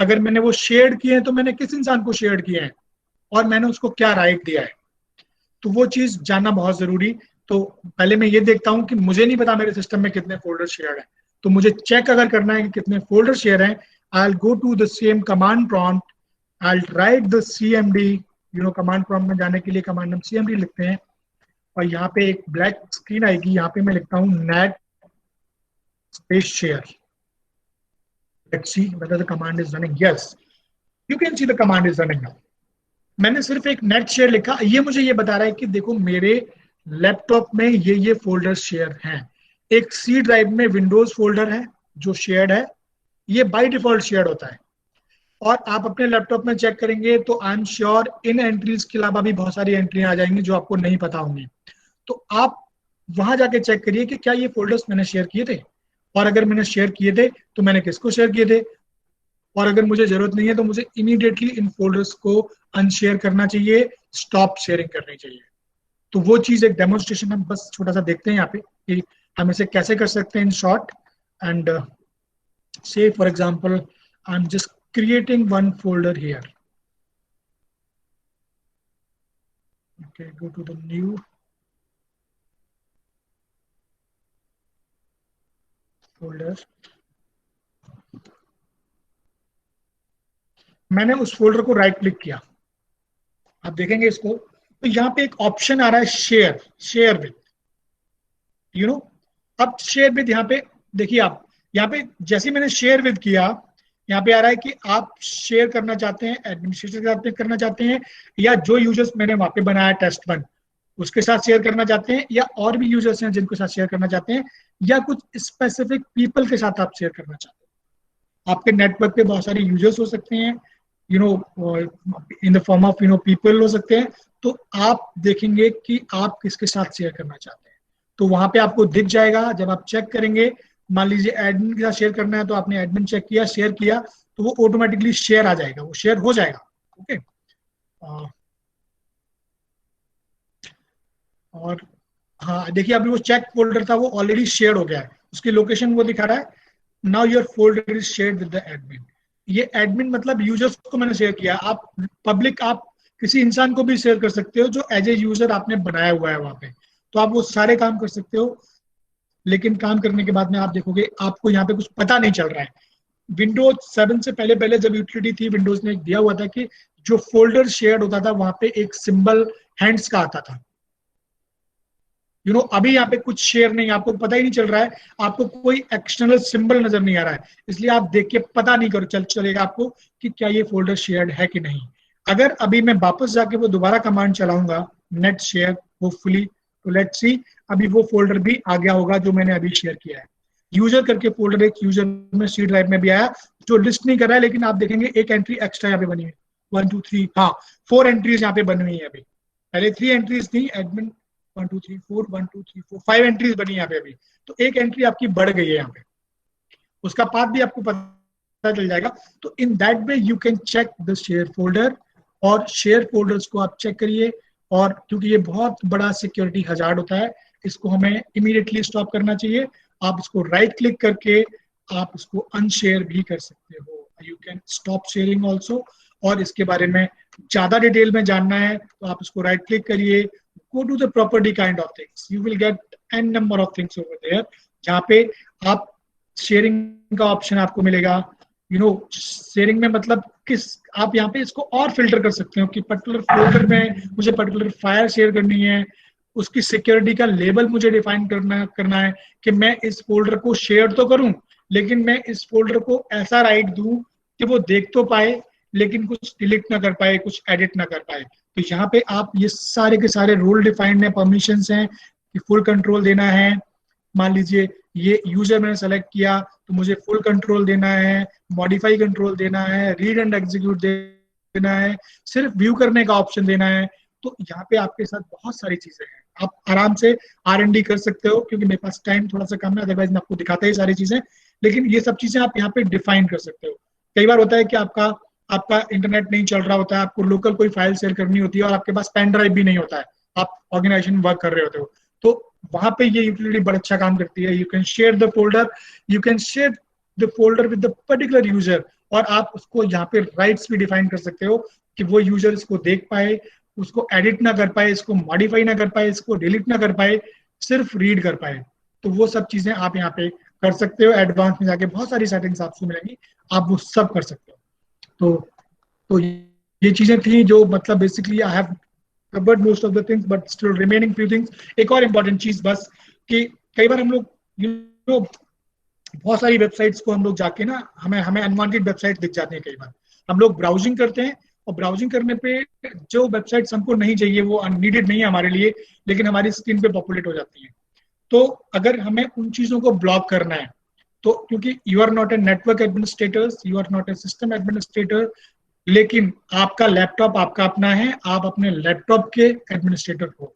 अगर मैंने वो शेयर किए हैं तो मैंने किस इंसान को शेयर किया है और मैंने उसको क्या राइट दिया है। तो वो चीज जानना बहुत जरूरी। तो पहले मैं ये देखता हूं कि मुझे नहीं पता मेरे सिस्टम में कितने फोल्डर शेयर हैं, तो मुझे चेक अगर करना है कि कितने फोल्डर शेयर हैं, I go to the same command prompt, I write the cmd, command prompt में जाने के लिए कमांड हम cmd लिखते हैं और यहाँ पे एक ब्लैक स्क्रीन आएगी, यहाँ पे मैं लिखता हूँ net space share. Let's see whether the command is running. Yes, you can see the command is running now. मैंने सिर्फ एक नेट शेयर लिखा, ये मुझे ये बता रहा है कि देखो मेरे लैपटॉप में ये फोल्डर शेयर हैं। एक सी ड्राइव में विंडोज फोल्डर है जो शेयर्ड है, ये बाय डिफॉल्ट शेयर्ड होता है। और आप अपने लैपटॉप में चेक करेंगे तो I am sure in entries के अलावा भी बहुत सारी एंट्रियां आ जाएंगी जो आपको नहीं पता होंगी। तो आप वहां जाके चेक करिए कि क्या ये फोल्डर्स मैंने शेयर किए थे, और अगर मैंने शेयर किए थे तो मैंने किसको शेयर किए थे, और अगर मुझे जरूरत नहीं है तो मुझे इमीडिएटली इन फोल्डर्स को अनशेयर करना चाहिए, स्टॉप शेयरिंग करनी चाहिए। तो वो चीज एक डेमोन्स्ट्रेशन हम बस छोटा सा देखते हैं यहाँ पे कि हम इसे कैसे कर सकते हैं इन शॉर्ट। एंड से for example I am just creating one folder here. Okay, go to the new folder. मैंने उस फोल्डर को राइट क्लिक किया, आप देखेंगे इसको, तो यहाँ पे एक ऑप्शन आ रहा है शेयर विद, अब शेयर विद, यहाँ पे देखिए आप, यहाँ पे जैसे मैंने शेयर विद किया, यहाँ पे आ रहा है कि आप शेयर करना चाहते हैं एडमिनिस्ट्रेटर के साथ करना चाहते हैं, या जो यूजर्स मैंने वहां पे बनाया test1 उसके साथ शेयर करना चाहते हैं, या और भी यूजर्स हैं जिनके साथ शेयर करना चाहते हैं, या कुछ स्पेसिफिक पीपल के साथ आप शेयर करना चाहते हैं। आपके नेटवर्क पे बहुत सारे यूजर्स हो सकते हैं, in the form of people हो सकते हैं। तो आप देखेंगे कि आप किसके साथ शेयर करना चाहते हैं। तो वहां पे आपको दिख जाएगा। जब आप चेक करेंगे, मान लीजिए एडमिन के साथ शेयर करना है, तो आपने एडमिन चेक किया, शेयर किया, तो वो ऑटोमेटिकली शेयर आ जाएगा, वो शेयर हो जाएगा। ओके। और हाँ, देखिए अभी वो चेक फोल्डर था, वो ऑलरेडी शेयर हो गया है, उसकी लोकेशन वो दिखा रहा है, now your folder is shared with the admin. ये एडमिन मतलब यूजर्स को मैंने शेयर किया। आप पब्लिक, आप किसी इंसान को भी शेयर कर सकते हो जो एज ए यूजर आपने बनाया हुआ है वहां पे, तो आप वो सारे काम कर सकते हो। लेकिन काम करने के बाद में आप देखोगे आपको यहाँ पे कुछ पता नहीं चल रहा है। विंडोज 7 से पहले पहले जब यूटिलिटी थी, विंडोज ने दिया हुआ था कि जो फोल्डर शेयर होता था वहां पे एक सिंबल हैंड्स का आता था। अभी यहाँ पे कुछ शेयर नहीं, आपको पता ही नहीं चल रहा है, आपको कोई एक्सटर्नल सिंबल नजर नहीं आ रहा है, इसलिए आप देख के पता नहीं करो चलेगा आपको कि क्या ये फोल्डर शेयर्ड है कि नहीं। अगर अभी मैं वापस जाके वो दोबारा कमांड चलाऊंगा, नेट शेयर होपफुली, तो लेट्स सी, अभी वो फोल्डर भी आ गया होगा जो मैंने अभी शेयर किया है। यूजर करके फोल्डर एक यूजर में सी ड्राइव में भी आया, जो लिस्ट नहीं कर रहा है, लेकिन आप देखेंगे एक एंट्री एक्स्ट्रा यहाँ पे बनी है, 1 2 3, हाँ 4 एंट्रीज यहाँ पे बनी हुई है अभी, पहले 3 एंट्रीज थी, एडमिन 1 2 3 4 1 2 3 4 5 एंट्रीज बनी यहाँ पे अभी, तो एक एंट्री आपकी बढ़ गई है यहाँ पे, उसका पाथ भी आपको पता चल जाएगा। तो in that way you can check the share folder, और शेयर फोल्डर्स को आप चेक करिए। और क्योंकि ये बहुत बड़ा सिक्योरिटी हजार्ड होता है, इसको हमें इमीडिएटली स्टॉप करना चाहिए। आप इसको राइट क्लिक करके आप इसको अनशेयर भी कर सकते हो, you can stop sharing also. और इसके बारे में ज्यादा डिटेल में जानना है तो आप इसको राइट क्लिक करिए, go to the property kind of things, you will get n number of things over there, जहाँ पे आप शेयरिंग का ऑप्शन आपको मिलेगा। शेयरिंग में मतलब किस, आप यहाँ पे इसको और फिल्टर कर सकते हो कि पर्टिकुलर फोल्डर में मुझे पर्टिकुलर फाइल शेयर करनी है, उसकी सिक्योरिटी का लेवल मुझे डिफाइन करना है कि मैं इस फोल्डर को शेयर तो करूं, लेकिन मैं इस फोल्डर को ऐसा राइट दूं कि वो देख तो पाए लेकिन कुछ डिलीट ना कर पाए, कुछ एडिट ना कर पाए। तो यहाँ पे आप ये सारे के सारे रोल डिफाइंड है, परमिशंस हैं कि फुल कंट्रोल देना है। मान लीजिए ये यूजर मैंने सेलेक्ट किया तो मुझे फुल कंट्रोल देना है, मॉडिफाई कंट्रोल देना है, रीड एंड एग्जीक्यूट देना है, सिर्फ व्यू करने का ऑप्शन देना है। तो यहाँ पे आपके साथ बहुत सारी चीजें हैं, आप आराम से R&D कर सकते हो, क्योंकि मेरे पास टाइम थोड़ा सा कम है, अदरवाइज मैं आपको दिखाता ही सारी चीजें। लेकिन ये सब चीजें आप यहाँ पे डिफाइन कर सकते हो। कई बार होता है कि आपका इंटरनेट नहीं चल रहा होता है, आपको लोकल कोई फाइल शेयर करनी होती है और आपके पास पेन ड्राइव भी नहीं होता है, आप ऑर्गेनाइजेशन वर्क कर रहे होते हो, तो वहां पे ये यूटिलिटी बड़ा अच्छा काम करती है। You can share the folder, you can share the folder with the particular user, और आप उसको यहाँ पे राइट्स भी डिफाइन कर सकते हो कि वो यूजर इसको देख पाए, उसको एडिट ना कर पाए, इसको मॉडिफाई ना कर पाए, इसको डिलीट ना कर पाए, सिर्फ रीड कर पाए। तो वो सब चीजें आप यहाँ पे कर सकते हो। एडवांस में जाके बहुत सारी सेटिंग्स आपको मिलेंगी, आप वो सब कर सकते हो। तो ये चीजें थी जो मतलब basically I have covered most of the things, but still remaining few things. एक और इम्पोर्टेंट चीज बस, कि कई बार हम लोग बहुत सारी वेबसाइट्स को हम लोग जाके ना, हमें अनवांटेड वेबसाइट दिख जाती है। कई बार हम लोग ब्राउजिंग करते हैं और ब्राउजिंग करने पे जो वेबसाइट्स हमको नहीं चाहिए, वो अननीडेड नहीं है हमारे लिए, लेकिन हमारी स्क्रीन पे पॉपुलेट हो जाती है। तो अगर हमें उन चीजों को ब्लॉक करना है, तो क्योंकि you are not a network administrator, you are not a system administrator, लेकिन आपका लैपटॉप आपका अपना है, आप अपने लैपटॉप के एडमिनिस्ट्रेटर हो।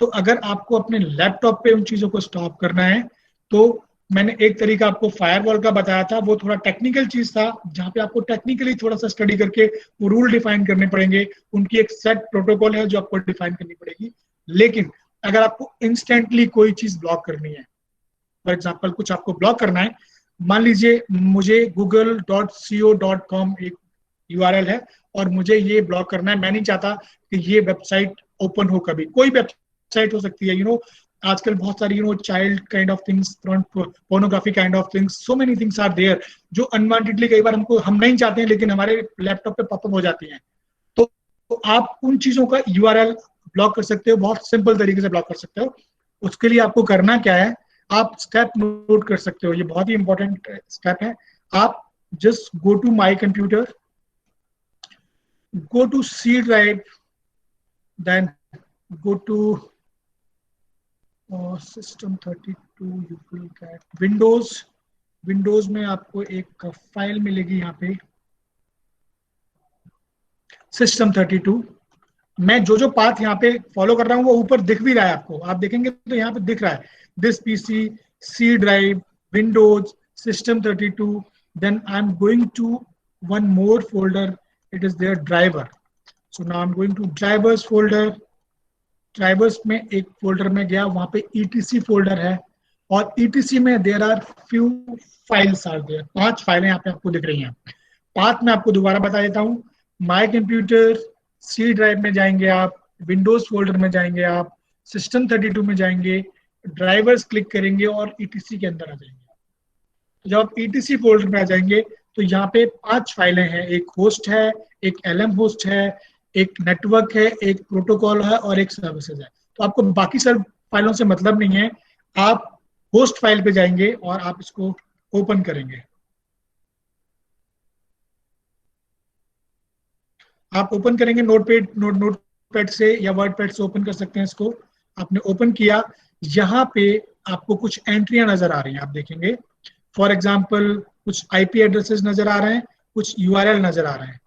तो अगर आपको अपने लैपटॉप पे उन चीजों को स्टॉप करना है, तो मैंने एक तरीका आपको फायरवॉल का बताया था, वो थोड़ा टेक्निकल चीज था, जहां पे आपको टेक्निकली थोड़ा सा स्टडी करके वो रूल डिफाइन करने पड़ेंगे, उनकी एक सेट प्रोटोकॉल है जो आपको डिफाइन करनी पड़ेगी। लेकिन अगर आपको इंस्टेंटली कोई चीज ब्लॉक करनी है, फॉर एग्जाम्पल कुछ आपको ब्लॉक करना है, मान लीजिए मुझे google.co.com एक URL है और मुझे ये ब्लॉक करना है, मैं नहीं चाहता कि ये वेबसाइट ओपन हो कभी, कोई वेबसाइट हो सकती है, आजकल बहुत सारी child kind of things, pornography kind of things, so many things are there जो अनवांटेडली कई बार हम नहीं चाहते हैं लेकिन हमारे लैपटॉप पे पॉपअप हो जाती हैं। तो आप उन चीजों का URL ब्लॉक कर सकते हो, बहुत सिंपल तरीके से ब्लॉक कर सकते हो। उसके लिए आपको करना क्या है, आप स्टेप नोट कर सकते हो, ये बहुत ही इंपॉर्टेंट स्टेप है। आप just go to my computer, go to C drive, then go to system32, you will get Windows में आपको एक फाइल मिलेगी यहाँ पे system32, मैं जो पाथ यहाँ पे फॉलो कर रहा हूँ वो ऊपर दिख भी रहा है आपको, आप देखेंगे तो यहाँ पे दिख रहा है this PC, C drive, Windows, system 32, then I am going to one more folder, it is there driver. So now I am going to drivers folder. Drivers में एक फोल्डर में गया, वहां पे ETC फोल्डर है, और ETC में there are few files are there, 5 फाइलें यहाँ पे आपको दिख रही हैं. पाथ में आपको दोबारा बता देता हूँ. माई कंप्यूटर, सी ड्राइव में जाएंगे आप, विंडोज फोल्डर में जाएंगे आप, सिस्टम 32 में जाएंगे, ड्राइवर्स क्लिक करेंगे और ETC के अंदर आ जाएंगे. तो जब आप ETC फोल्डर में आ जाएंगे तो यहाँ पे 5 फाइलें हैं, एक होस्ट है, एक LM होस्ट है, एक नेटवर्क है, एक प्रोटोकॉल है और एक सर्विसेज है. तो आपको बाकी सब फाइलों से मतलब नहीं है, आप होस्ट फाइल पे जाएंगे और आप इसको ओपन करेंगे. आप ओपन करेंगे नोटपैड से या वर्डपैड से ओपन कर सकते हैं इसको. आपने ओपन किया, यहाँ पे आपको कुछ एंट्रियां नजर आ रही हैं, आप देखेंगे. फॉर एग्जाम्पल कुछ IP एड्रेसेस नजर आ रहे हैं, कुछ URL नजर आ रहे हैं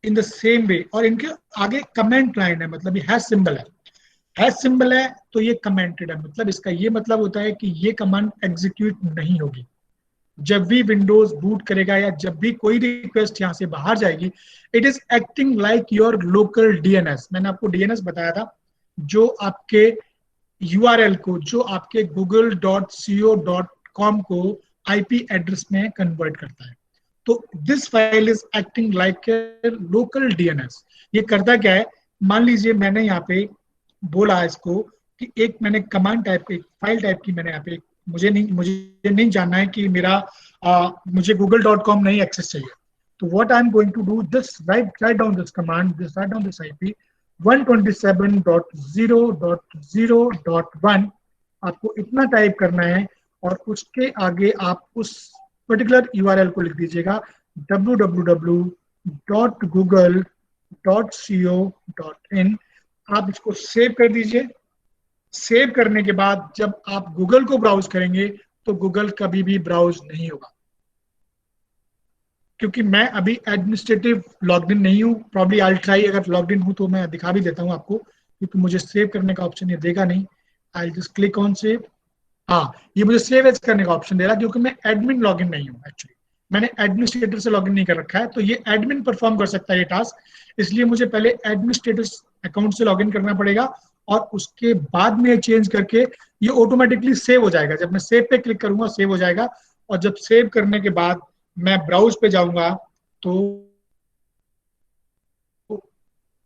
इन द सेम वे, और इनके आगे कमेंट लाइन है, मतलब ये हैश सिंबल है. हैश सिंबल है तो ये कमेंटेड है, मतलब इसका ये मतलब होता है कि ये कमांड एग्जीक्यूट नहीं होगी. जब भी विंडोज बूट करेगा या जब भी कोई रिक्वेस्ट यहाँ से बाहर जाएगी, it is acting like your local DNS. मैंने आपको DNS बताया था, जो आपके URL को, जो आपके google.co.com को IP एड्रेस में कन्वर्ट करता है. तो this file is acting like local DNS. ये करता क्या है, मान लीजिए मैंने यहाँ पे बोला इसको कि एक मैंने कमांड टाइप, एक फाइल टाइप की मैंने यहाँ पे, मुझे नहीं जानना है कि मेरा मुझे google.com नहीं एक्सेस चाहिए. तो what I am going to do, this right down this command, this right down this IP 127.0.0.1. आपको इतना टाइप करना है और उसके आगे आप उस पर्टिकुलर URL को लिख दीजिएगा www.google.co.in. आप इसको सेव कर दीजिए. सेव करने के बाद जब आप गूगल को ब्राउज करेंगे तो गूगल कभी भी ब्राउज नहीं होगा, क्योंकि मैं अभी एडमिनिस्ट्रेटिव लॉगिन नहीं हूँ. प्रॉब्ली आई ट्राई, अगर लॉगिन हूँ तो मैं दिखा भी देता हूँ आपको, क्योंकि मुझे सेव करने का ऑप्शन ये देगा नहीं. I just click on save. हाँ, ये मुझे सेव एज करने का ऑप्शन दे रहा है, क्योंकि मैं एडमिन लॉगिन नहीं हूँ. एक्चुअली मैंने एडमिनिस्ट्रेटर से लॉगिन नहीं कर रखा है, तो ये एडमिन परफॉर्म कर सकता है ये टास्क. इसलिए मुझे पहले एडमिनिस्ट्रेटर अकाउंट से लॉगिन करना पड़ेगा और उसके बाद में चेंज करके ये ऑटोमेटिकली सेव हो जाएगा. जब मैं सेव पे क्लिक करूंगा सेव हो जाएगा, और जब सेव करने के बाद मैं ब्राउज पे जाऊंगा तो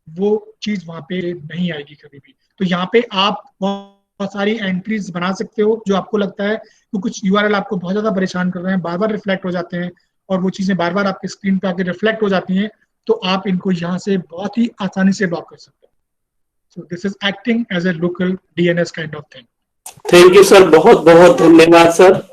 वो चीज वहां पे नहीं आएगी कभी भी. तो यहाँ पे आप बहुत सारी एंट्रीज बना सकते हो, जो आपको लगता है कि कुछ URL आपको बहुत ज्यादा परेशान कर रहे हैं, बार बार रिफ्लेक्ट हो जाते हैं और वो चीजें बार बार आपके स्क्रीन पे आके रिफ्लेक्ट हो जाती हैं, तो आप इनको यहाँ से बहुत ही आसानी से ब्लॉक कर सकते हो. So this is acting as a local DNS kind of thing. Thank you sir, बहुत बहुत धन्यवाद सर.